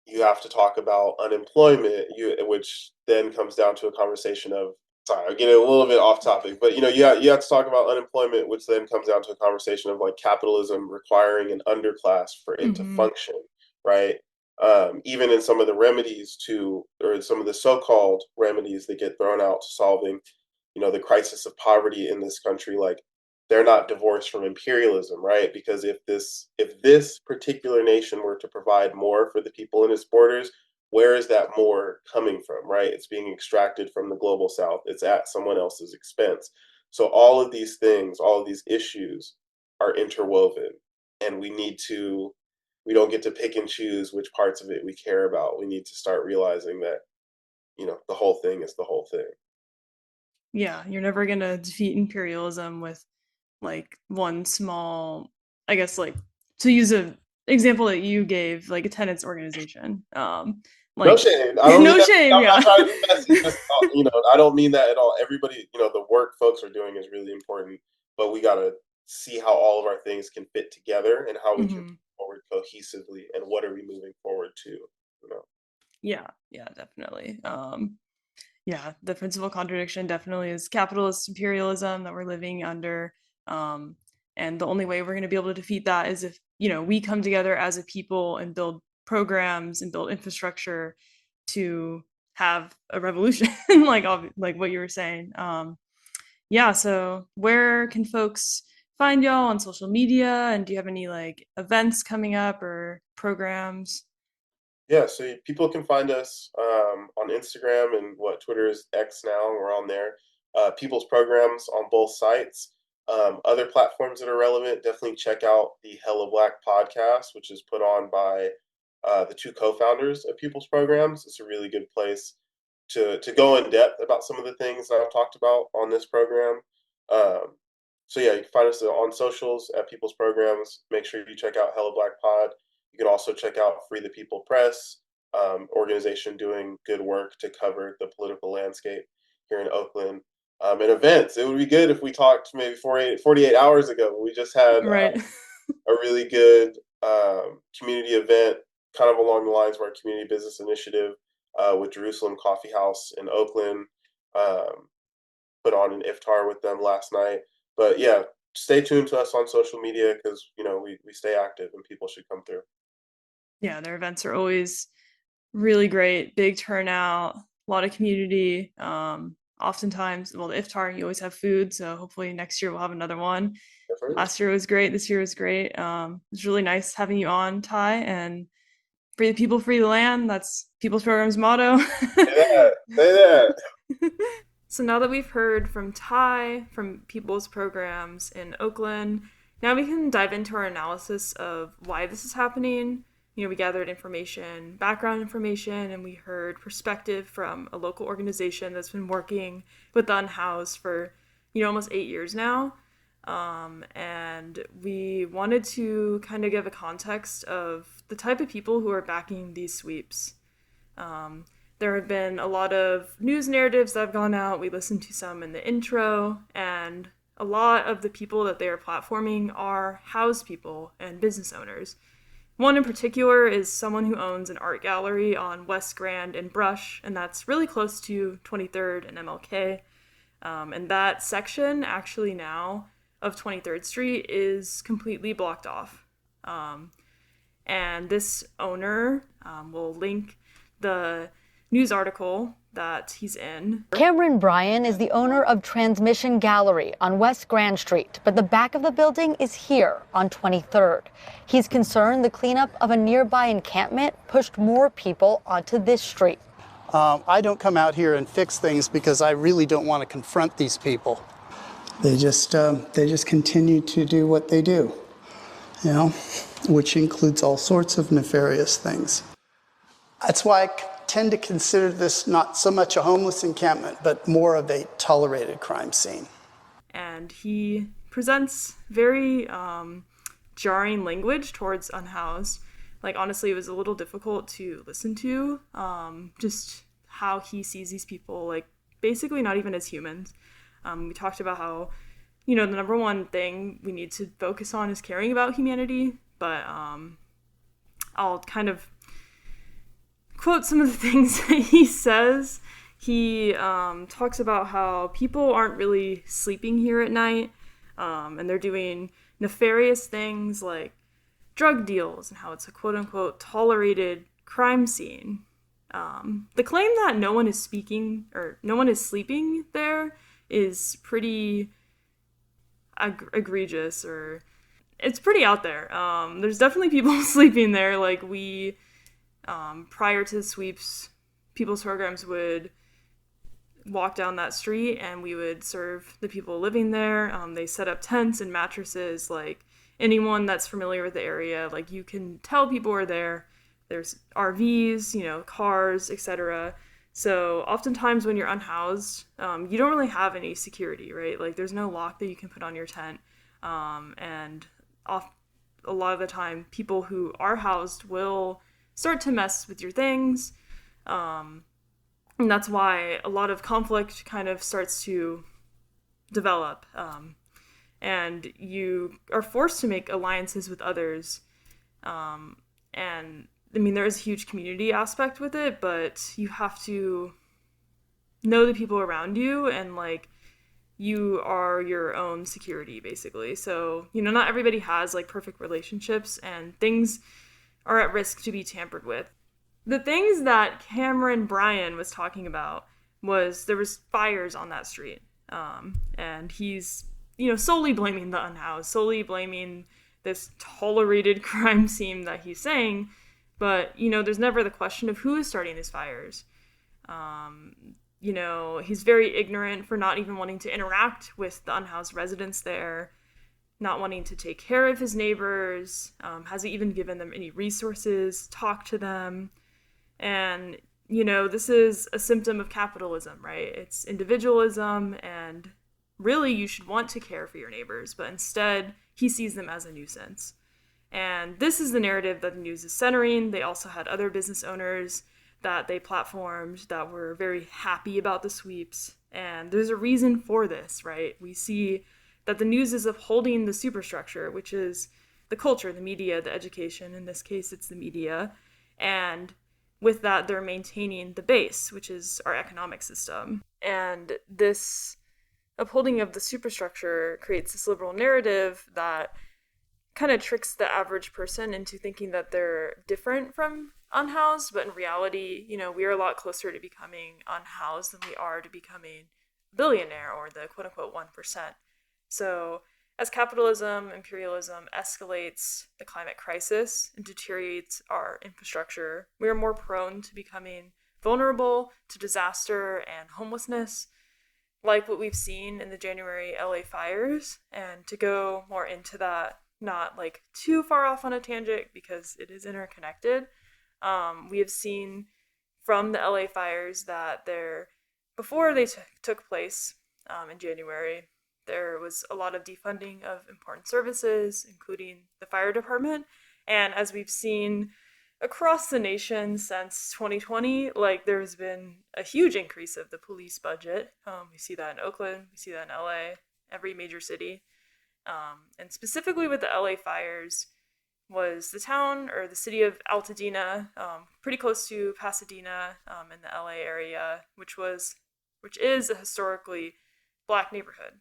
Speaker 7: you have to talk about unemployment, which then comes down to a conversation of, sorry, I'm getting a little bit off topic, but you have to talk about unemployment, which then comes down to a conversation of like capitalism requiring an underclass for it to
Speaker 1: Mm-hmm.
Speaker 7: function, right? Even in some of the remedies or some of the so-called remedies that get thrown out to solving, the crisis of poverty in this country, like they're not divorced from imperialism, right? Because if this particular nation were to provide more for the people in its borders, where is that more coming from, right? It's being extracted from the global south. It's at someone else's expense. So all of these things, all of these issues are interwoven, and we don't get to pick and choose which parts of it we care about. We need to start realizing that, the whole thing is the whole thing.
Speaker 1: Yeah, you're never gonna defeat imperialism with like one small, I guess, like, to use a example that you gave, like a tenants organization.
Speaker 7: No
Speaker 1: Like
Speaker 7: shame. I don't mean
Speaker 1: no
Speaker 7: that.
Speaker 1: shame,
Speaker 7: I'm
Speaker 1: yeah.
Speaker 7: not trying to be messy. Just I don't mean that at all. Everybody, the work folks are doing is really important, but we gotta see how all of our things can fit together and how we can
Speaker 1: Hmm.
Speaker 7: move forward cohesively, and what are we moving forward to.
Speaker 1: Yeah, yeah, definitely. Yeah, the principal contradiction definitely is capitalist imperialism that we're living under. Um, and the only way we're going to be able to defeat that is if, we come together as a people and build programs and build infrastructure to have a revolution, like what you were saying. Yeah, so where can folks find y'all on social media? And do you have any like events coming up or programs?
Speaker 7: Yeah, so people can find us on Instagram and what Twitter is X now. We're on there. People's programs on both sites. Other platforms that are relevant, definitely check out the Hella Black podcast, which is put on by the two co-founders of People's Programs. It's a really good place to go in depth about some of the things that I've talked about on this program. Um, so yeah, you can find us on socials at People's Programs. Make sure you check out Hella Black Pod. You can also check out Free the People Press, organization doing good work to cover the political landscape here in Oakland. And events. It would be good if we talked maybe 48 hours ago. We just had
Speaker 1: Right.
Speaker 7: a really good community event, kind of along the lines of our community business initiative with Jerusalem Coffee House in Oakland. Um, Put on an iftar with them last night. But yeah, stay tuned to us on social media, because we stay active and people should come through.
Speaker 1: Yeah, their events are always really great, big turnout, a lot of community. Oftentimes, well, the iftar, you always have food, so hopefully next year we'll have another one. Last year was great. This year was great. It's really nice having you on, Ty, and free the people, free the land. That's People's Program's motto.
Speaker 7: Say that. Say that.
Speaker 1: So now that we've heard from Ty, from People's Programs in Oakland, now we can dive into our analysis of why this is happening. We gathered information, background information, and we heard perspective from a local organization that's been working with the Unhoused for, almost 8 years now. And we wanted to kind of give a context of the type of people who are backing these sweeps. There have been a lot of news narratives that have gone out. We listened to some in the intro, and a lot of the people that they are platforming are housed people and business owners. One in particular is someone who owns an art gallery on West Grand and Brush, and that's really close to 23rd and MLK. And that section actually now of 23rd Street is completely blocked off. And this owner will link the news article that he's in.
Speaker 8: Cameron Bryan is the owner of Transmission Gallery on West Grand Street, but the back of the building is here on 23rd. He's concerned the cleanup of a nearby encampment pushed more people onto this street.
Speaker 9: I don't come out here and fix things because I really don't want to confront these people. They just continue to do what they do, which includes all sorts of nefarious things. That's why I tend to consider this not so much a homeless encampment, but more of a tolerated crime scene.
Speaker 1: and he presents very jarring language towards Unhoused. Like, honestly, it was a little difficult to listen to, just how he sees these people, like, basically not even as humans. We talked about how, the number one thing we need to focus on is caring about humanity, but I'll kind of quote some of the things that he says. He talks about how people aren't really sleeping here at night, and they're doing nefarious things like drug deals, and how it's a quote-unquote tolerated crime scene. The claim that no one is sleeping there is pretty egregious, or it's pretty out there. There's definitely people sleeping there. Like, we, prior to the sweeps, people's programs would walk down that street and we would serve the people living there. They set up tents and mattresses. Like, anyone that's familiar with the area, like, you can tell people are there. There's RVs, cars, etc. So oftentimes when you're unhoused, you don't really have any security, right? Like, there's no lock that you can put on your tent. And a lot of the time, people who are housed will start to mess with your things. And that's why a lot of conflict kind of starts to develop. And you are forced to make alliances with others. And I mean, there is a huge community aspect with it, but you have to know the people around you, and, like, you are your own security, basically. So, not everybody has, like, perfect relationships, and things are at risk to be tampered with. The things that Cameron Bryan was talking about was there was fires on that street. And he's, solely blaming the unhoused, solely blaming this tolerated crime scene that he's saying. But, there's never the question of who is starting these fires. He's very ignorant for not even wanting to interact with the unhoused residents there, not wanting to take care of his neighbors, hasn't even given them any resources, talk to them. And, this is a symptom of capitalism, right? It's individualism, and really you should want to care for your neighbors, but instead he sees them as a nuisance. And this is the narrative that the news is centering. They also had other business owners that they platformed that were very happy about the sweeps. And there's a reason for this, right? We see that the news is upholding the superstructure, which is the culture, the media, the education. In this case, it's the media. And with that, they're maintaining the base, which is our economic system. And this upholding of the superstructure creates this liberal narrative that kind of tricks the average person into thinking that they're different from unhoused, but in reality, we are a lot closer to becoming unhoused than we are to becoming a billionaire, or the quote-unquote 1%. So as capitalism, imperialism escalates the climate crisis and deteriorates our infrastructure, we are more prone to becoming vulnerable to disaster and homelessness, like what we've seen in the January LA fires. And to go more into that, not like too far off on a tangent because it is interconnected, we have seen from the LA fires that before they took place in January, there was a lot of defunding of important services, including the fire department. And as we've seen across the nation since 2020, like, there's been a huge increase of the police budget. We see that in Oakland, we see that in LA, every major city. And specifically with the LA fires was the town, or the city of Altadena, pretty close to Pasadena, in the LA area, which is a historically Black neighborhood.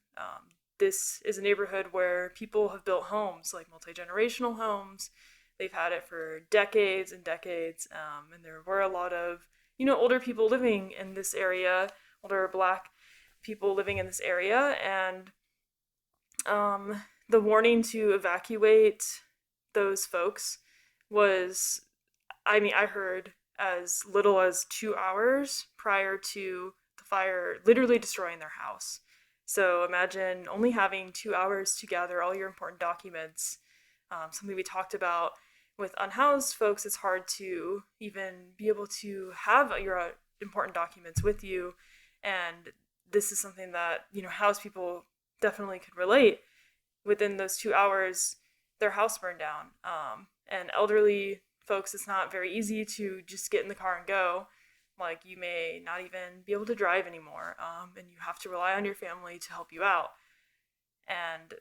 Speaker 1: This is a neighborhood where people have built homes, like multi-generational homes. They've had it for decades and decades, and there were a lot of, older people living in this area, older Black people living in this area, and the warning to evacuate those folks was, I heard as little as 2 hours prior to the fire literally destroying their house. So imagine only having 2 hours to gather all your important documents. Something we talked about with unhoused folks, it's hard to even be able to have your important documents with you. And this is something that, housed people definitely could relate. Within those 2 hours, their house burned down. And elderly folks, it's not very easy to just get in the car and go. Like, you may not even be able to drive anymore, and you have to rely on your family to help you out. And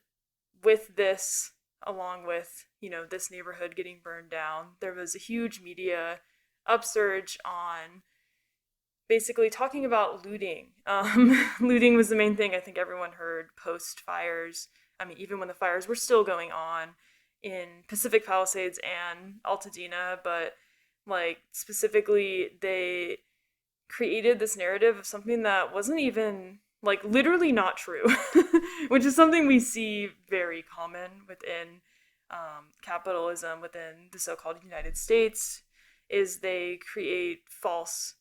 Speaker 1: with this, along with, this neighborhood getting burned down, there was a huge media upsurge on basically talking about looting. Looting was the main thing I think everyone heard post fires. I mean, even when the fires were still going on in Pacific Palisades and Altadena, but like specifically they created this narrative of something that wasn't even like literally not true, which is something we see very common within capitalism, within the so-called United States, is they create false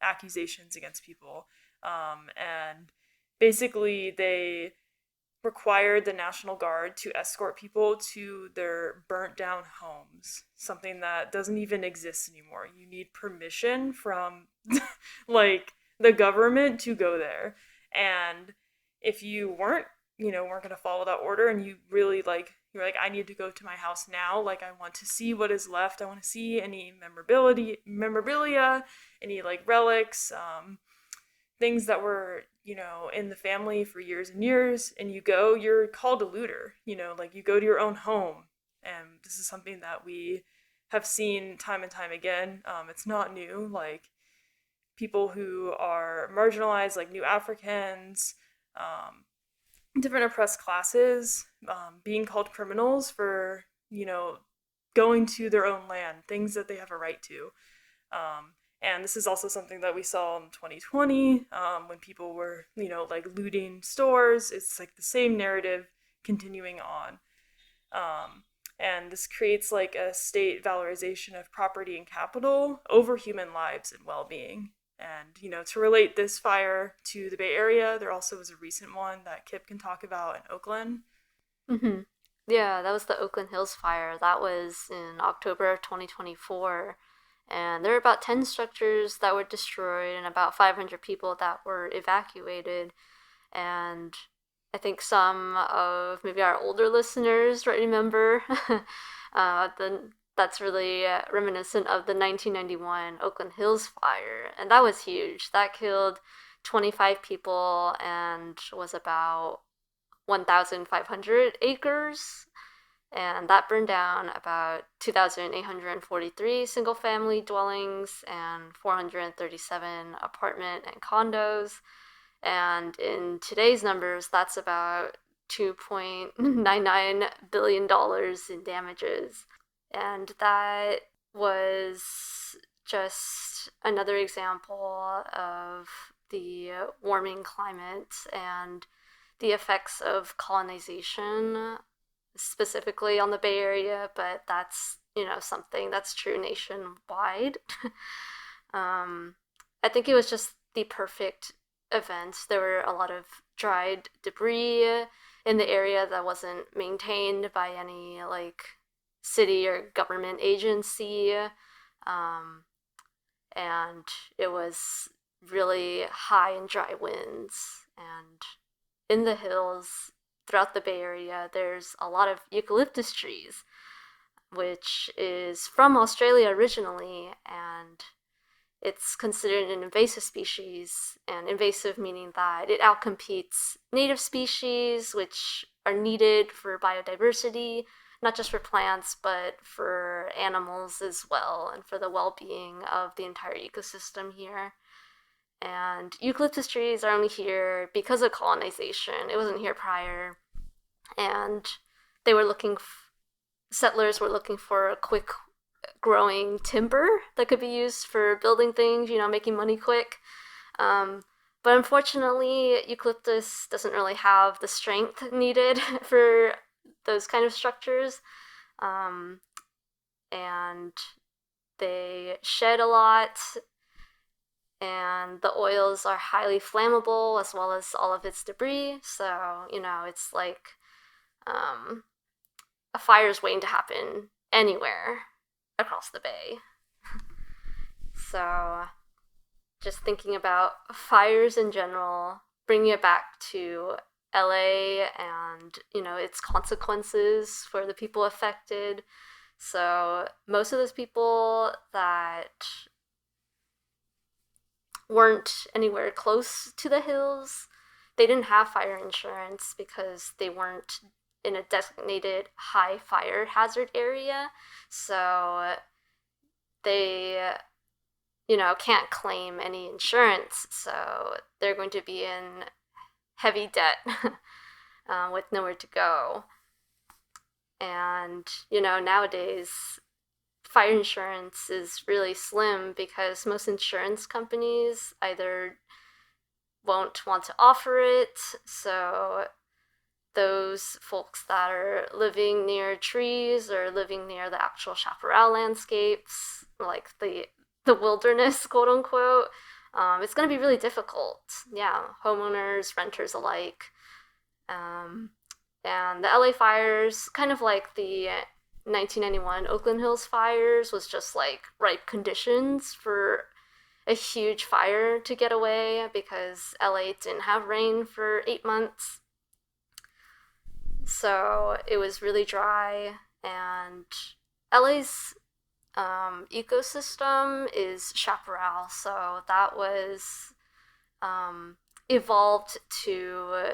Speaker 1: accusations against people. And basically they required the National Guard to escort people to their burnt down homes, something that doesn't even exist anymore. You need permission from like the government to go there. And if you weren't going to follow that order, and you really you're like, I need to go to my house now. Like, I want to see what is left. I want to see any memorabilia, any like relics, things that were, in the family for years and years, and you're called a looter, like you go to your own home. And this is something that we have seen time and time again. It's not new. Like, people who are marginalized, like New Africans, different oppressed classes, being called criminals for, going to their own land, things that they have a right to. And this is also something that we saw in 2020, when people were, like looting stores. It's like the same narrative continuing on. And this creates like a state valorization of property and capital over human lives and well-being. And, to relate this fire to the Bay Area, there also was a recent one that Kip can talk about in Oakland.
Speaker 6: Mm-hmm. Yeah, that was the Oakland Hills fire. That was in October of 2024. And there were about 10 structures that were destroyed and about 500 people that were evacuated. And I think some of maybe our older listeners remember that's really reminiscent of the 1991 Oakland Hills fire. And that was huge. That killed 25 people and was about 1,500 acres. And that burned down about 2,843 single-family dwellings and 437 apartment and condos. And in today's numbers, that's about $2.99 billion in damages. And that was just another example of the warming climate and the effects of colonization, specifically on the Bay Area, but that's, something that's true nationwide. I think it was just the perfect event. There were a lot of dried debris in the area that wasn't maintained by any city or government agency, and it was really high and dry winds. And in the hills throughout the Bay Area, there's a lot of eucalyptus trees, which is from Australia originally, and it's considered an invasive species, and invasive meaning that it outcompetes native species, which are needed for biodiversity, not just for plants, but for animals as well, and for the well-being of the entire ecosystem here. And eucalyptus trees are only here because of colonization. It wasn't here prior. And they were settlers were looking for a quick growing timber that could be used for building things, making money quick. But unfortunately, eucalyptus doesn't really have the strength needed for those kind of structures. And they shed a lot, and the oils are highly flammable as well as all of its debris. So, it's like a fire's waiting to happen anywhere across the bay. So just thinking about fires in general, bringing it back to LA and, its consequences for the people affected. So most of those people that weren't anywhere close to the hills, they didn't have fire insurance because they weren't in a designated high fire hazard area. So they, can't claim any insurance. So they're going to be in heavy debt with nowhere to go. And, nowadays, fire insurance is really slim because most insurance companies either won't want to offer it. So those folks that are living near trees or living near the actual chaparral landscapes, like the wilderness, quote unquote, it's going to be really difficult. Yeah, homeowners, renters alike. And the LA fires, kind of like the 1991 Oakland Hills fires, was just like ripe conditions for a huge fire to get away because LA didn't have rain for 8 months. So it was really dry, and LA's ecosystem is chaparral, so that was evolved to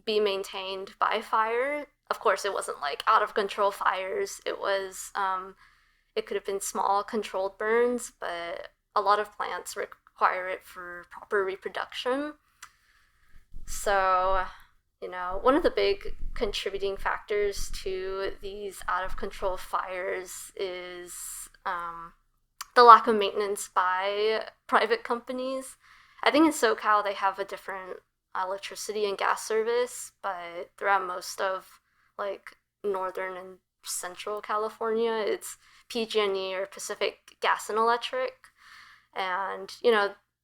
Speaker 6: be maintained by fire. Of course, it wasn't like out of control fires. It was, it could have been small controlled burns, but a lot of plants require it for proper reproduction. So, one of the big contributing factors to these out of control fires is the lack of maintenance by private companies. I think in SoCal they have a different electricity and gas service, but throughout most of like northern and central California, it's PG&E or Pacific Gas and Electric. And,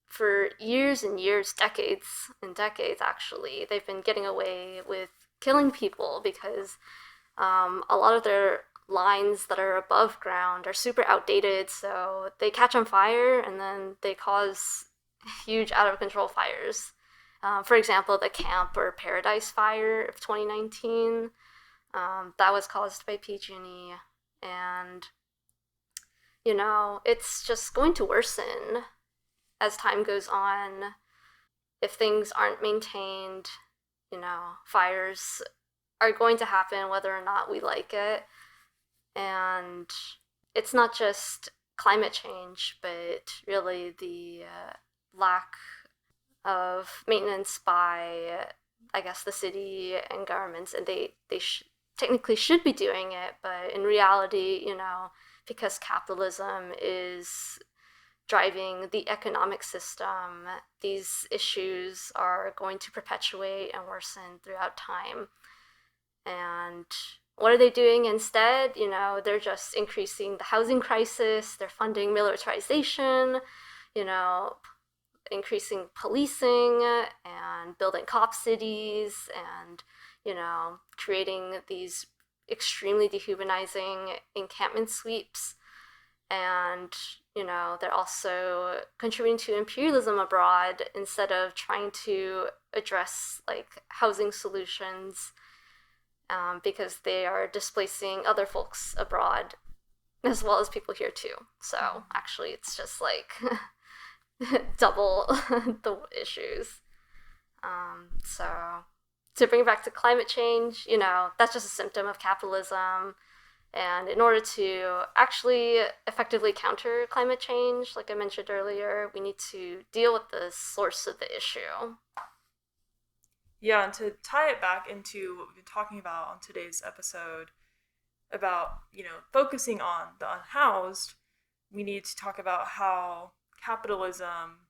Speaker 6: for years and years, decades and decades, actually, they've been getting away with killing people because a lot of their lines that are above ground are super outdated, so they catch on fire and then they cause huge out of control fires. For example, the Camp or Paradise Fire of 2019, that was caused by PG&E, and it's just going to worsen as time goes on. If things aren't maintained, fires are going to happen whether or not we like it. And it's not just climate change, but really the lack of maintenance by, I guess, the city and governments. And they technically should be doing it, but in reality, because capitalism is driving the economic system, these issues are going to perpetuate and worsen throughout time. And what are they doing instead? They're just increasing the housing crisis, they're funding militarization, increasing policing and building cop cities and, creating these extremely dehumanizing encampment sweeps. And, they're also contributing to imperialism abroad instead of trying to address like housing solutions, because they are displacing other folks abroad as well as people here too. So actually it's just like double the issues. So to bring it back to climate change, that's just a symptom of capitalism. And in order to actually effectively counter climate change, like I mentioned earlier, we need to deal with the source of the issue.
Speaker 1: Yeah, and to tie it back into what we've been talking about on today's episode about, focusing on the unhoused, we need to talk about how capitalism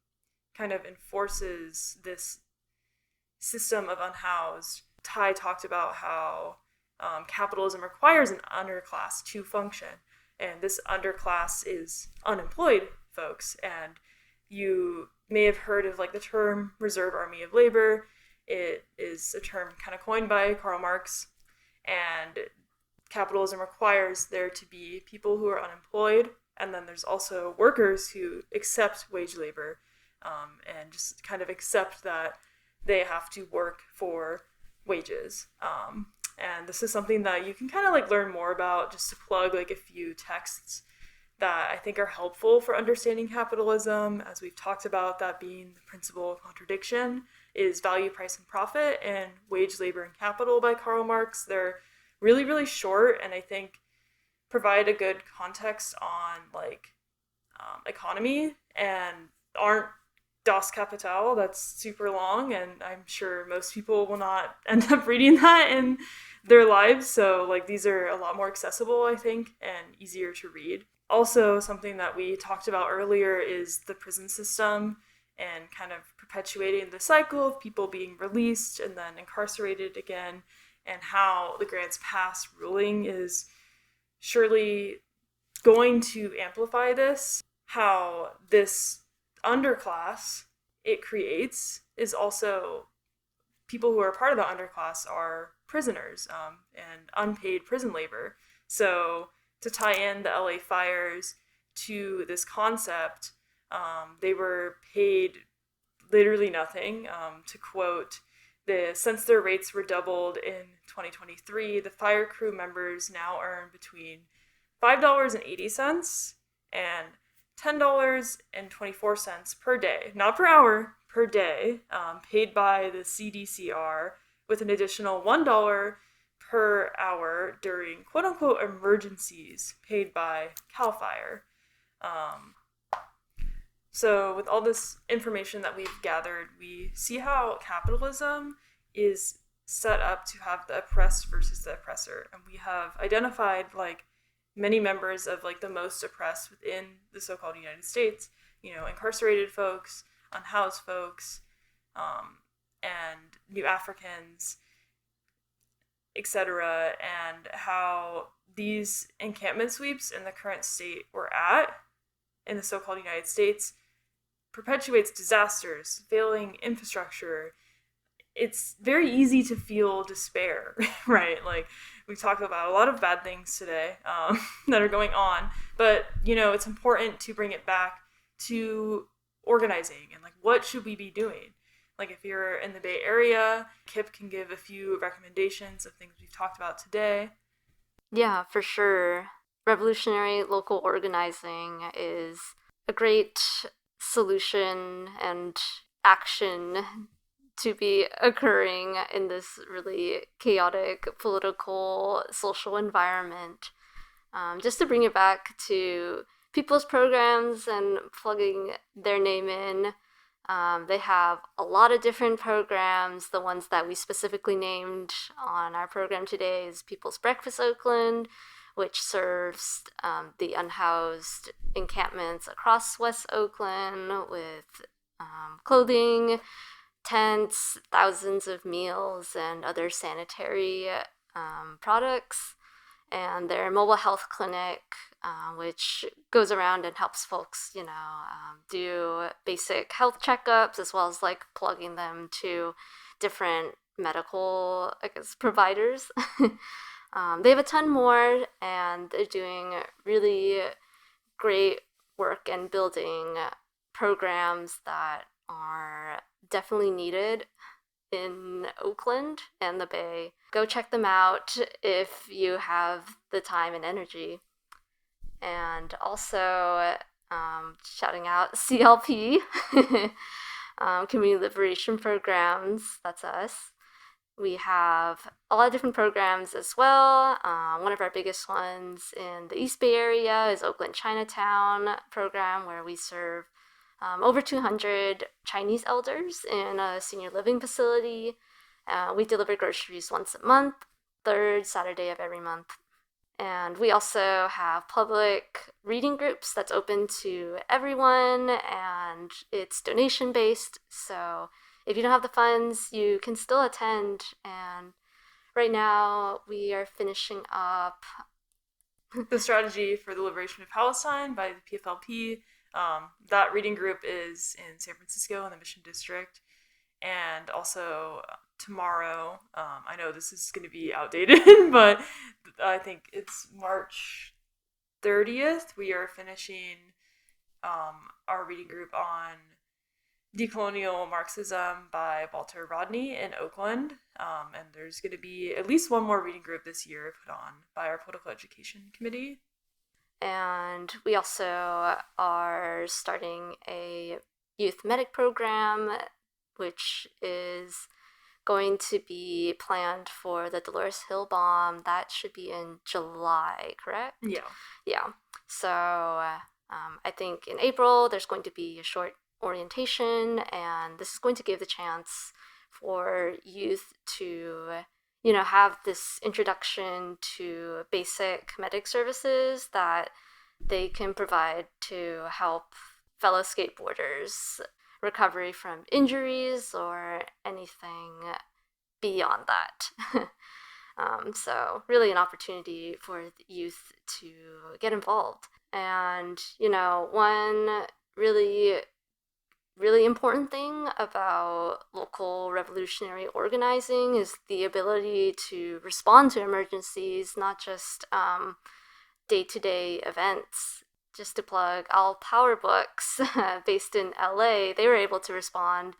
Speaker 1: kind of enforces this system of unhoused. Ty talked about how capitalism requires an underclass to function, and this underclass is unemployed folks. And you may have heard of like the term reserve army of labor. It is a term kind of coined by Karl Marx, and capitalism requires there to be people who are unemployed, and then there's also workers who accept wage labor, and just kind of accept that they have to work for wages. And this is something that you can kind of like learn more about, just to plug like a few texts that I think are helpful for understanding capitalism. As we've talked about, that being the principle of contradiction is Value, Price, and Profit and Wage, Labor, and Capital by Karl Marx. They're really, really short, and I think provide a good context on like economy, and aren't Das Kapital, that's super long, and I'm sure most people will not end up reading that in their lives. So like these are a lot more accessible, I think, and easier to read. Also, something that we talked about earlier is the prison system and kind of perpetuating the cycle of people being released and then incarcerated again, and how the Grants Pass ruling is surely going to amplify this. How this underclass it creates is also people who are part of the underclass are prisoners and unpaid prison labor. So to tie in the LA fires to this concept, they were paid literally nothing. To quote, since their rates were doubled in 2023, the fire crew members now earn between $5.80 and $10.24 per day, not per hour, per day, paid by the CDCR, with an additional $1 per hour during quote-unquote emergencies paid by CAL FIRE. So with all this information that we've gathered, we see how capitalism is set up to have the oppressed versus the oppressor. And we have identified like many members of like the most oppressed within the so-called United States, incarcerated folks, unhoused folks, and New Africans, etc., and how these encampment sweeps in the current state we're at in the so-called United States perpetuates disasters, failing infrastructure. It's very easy to feel despair, right? Like we talked about a lot of bad things today that are going on, but it's important to bring it back to organizing and like what should we be doing. Like if you're in the Bay Area, Kip can give a few recommendations of things we've talked about today.
Speaker 6: Yeah, for sure. Revolutionary local organizing is a great solution and action to be occurring in this really chaotic political, social environment. Just to bring it back to people's programs and plugging their name in, they have a lot of different programs. The ones that we specifically named on our program today is People's Breakfast Oakland, which serves the unhoused encampments across West Oakland with clothing, tents, thousands of meals, and other sanitary products. And their mobile health clinic, which goes around and helps folks, do basic health checkups, as well as like plugging them to different medical, providers. They have a ton more, and they're doing really great work and building programs that are definitely needed in Oakland and the Bay. Go check them out if you have the time and energy. And also shouting out CLP, Community Liberation Programs, that's us. We have a lot of different programs as well. One of our biggest ones in the East Bay area is Oakland Chinatown program, where we serve over 200 Chinese elders in a senior living facility. We deliver groceries once a month, third Saturday of every month. And we also have public reading groups that's open to everyone, and it's donation-based. So if you don't have the funds, you can still attend. And right now we are finishing up
Speaker 1: The Strategy for the Liberation of Palestine by the PFLP. That reading group is in San Francisco in the Mission District. And also tomorrow, I know this is going to be outdated, but I think it's March 30th. We are finishing our reading group on Decolonial Marxism by Walter Rodney in Oakland. And there's going to be at least one more reading group this year put on by our political education committee.
Speaker 6: And we also are starting a youth medic program, which is going to be planned for the Dolores Hill bomb. That should be in July, correct?
Speaker 1: Yeah.
Speaker 6: Yeah. So I think in April there's going to be a short orientation, and this is going to give the chance for youth to have this introduction to basic medic services that they can provide to help fellow skateboarders recovery from injuries or anything beyond that. So really an opportunity for the youth to get involved. And, one really important thing about local revolutionary organizing is the ability to respond to emergencies, not just day-to-day events. Just to plug, All Power Books, based in LA, they were able to respond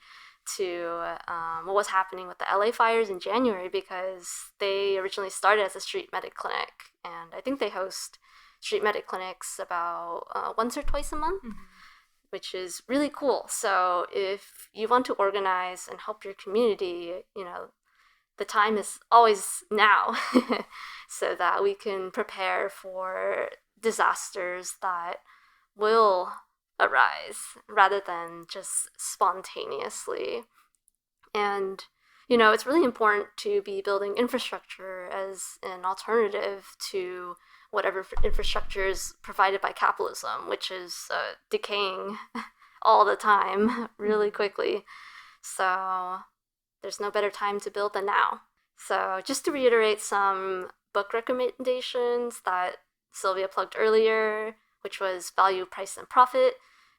Speaker 6: to what was happening with the LA fires in January because they originally started as a street medic clinic. And I think they host street medic clinics about once or twice a month. Mm-hmm. Which is really cool. So if you want to organize and help your community, the time is always now so that we can prepare for disasters that will arise rather than just spontaneously. And, it's really important to be building infrastructure as an alternative to whatever infrastructure is provided by capitalism, which is decaying all the time really quickly. So there's no better time to build than now. So just to reiterate some book recommendations that Sylvia plugged earlier, which was Value, Price, and Profit,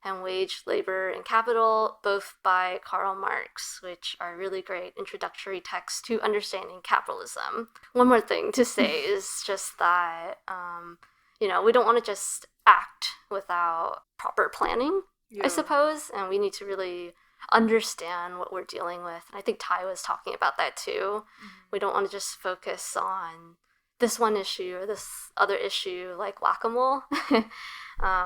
Speaker 6: and Wage, Labor, and Capital, both by Karl Marx, which are really great introductory texts to understanding capitalism. One more thing to say is just that, we don't want to just act without proper planning, I suppose, and we need to really understand what we're dealing with. And I think Ty was talking about that too. Mm-hmm. We don't want to just focus on this one issue or this other issue like whack-a-mole.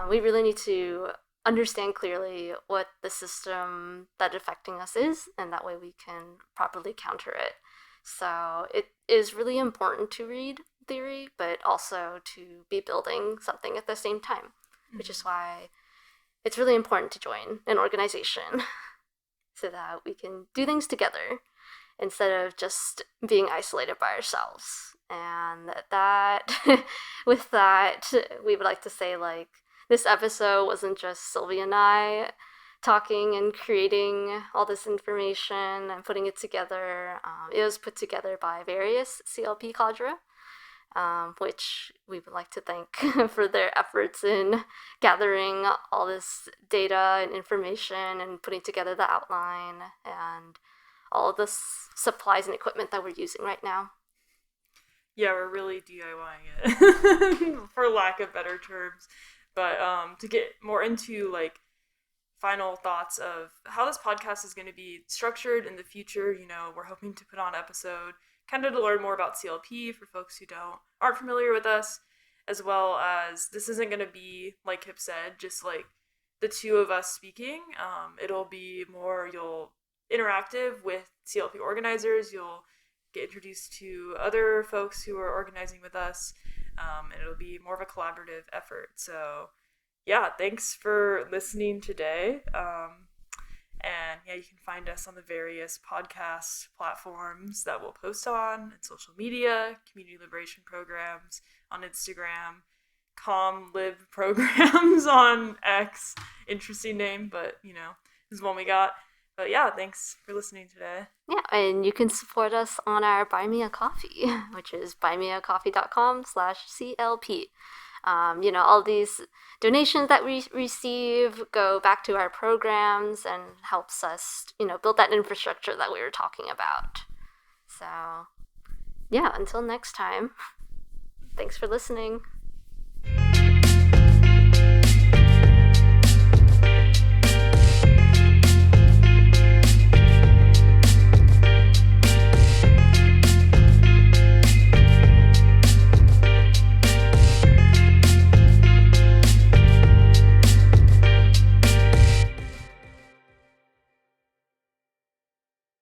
Speaker 6: We really need to understand clearly what the system that affecting us is, and that way we can properly counter it. So it is really important to read theory, but also to be building something at the same time, which is why it's really important to join an organization so that we can do things together instead of just being isolated by ourselves. And that, with that, we would like to say, this episode wasn't just Sylvia and I talking and creating all this information and putting it together. It was put together by various CLP cadre, which we would like to thank for their efforts in gathering all this data and information and putting together the outline and all of the supplies and equipment that we're using right now.
Speaker 1: Yeah, we're really DIYing it, for lack of better terms. But to get more into final thoughts of how this podcast is going to be structured in the future, we're hoping to put on an episode kind of to learn more about CLP for folks who aren't familiar with us, as well as this isn't going to be, like Kip said, just the two of us speaking. It'll be more you'll interactive with CLP organizers. You'll get introduced to other folks who are organizing with us. And it'll be more of a collaborative effort. So, yeah, thanks for listening today. And yeah, you can find us on the various podcast platforms that we'll post on, and social media, community liberation programs on Instagram, Live programs on X. Interesting name, but this is one we got. But yeah, thanks for listening today.
Speaker 6: Yeah, and you can support us on our Buy Me a Coffee, which is buymeacoffee.com/CLP. All these donations that we receive go back to our programs and helps us, build that infrastructure that we were talking about. So, yeah, until next time, thanks for listening.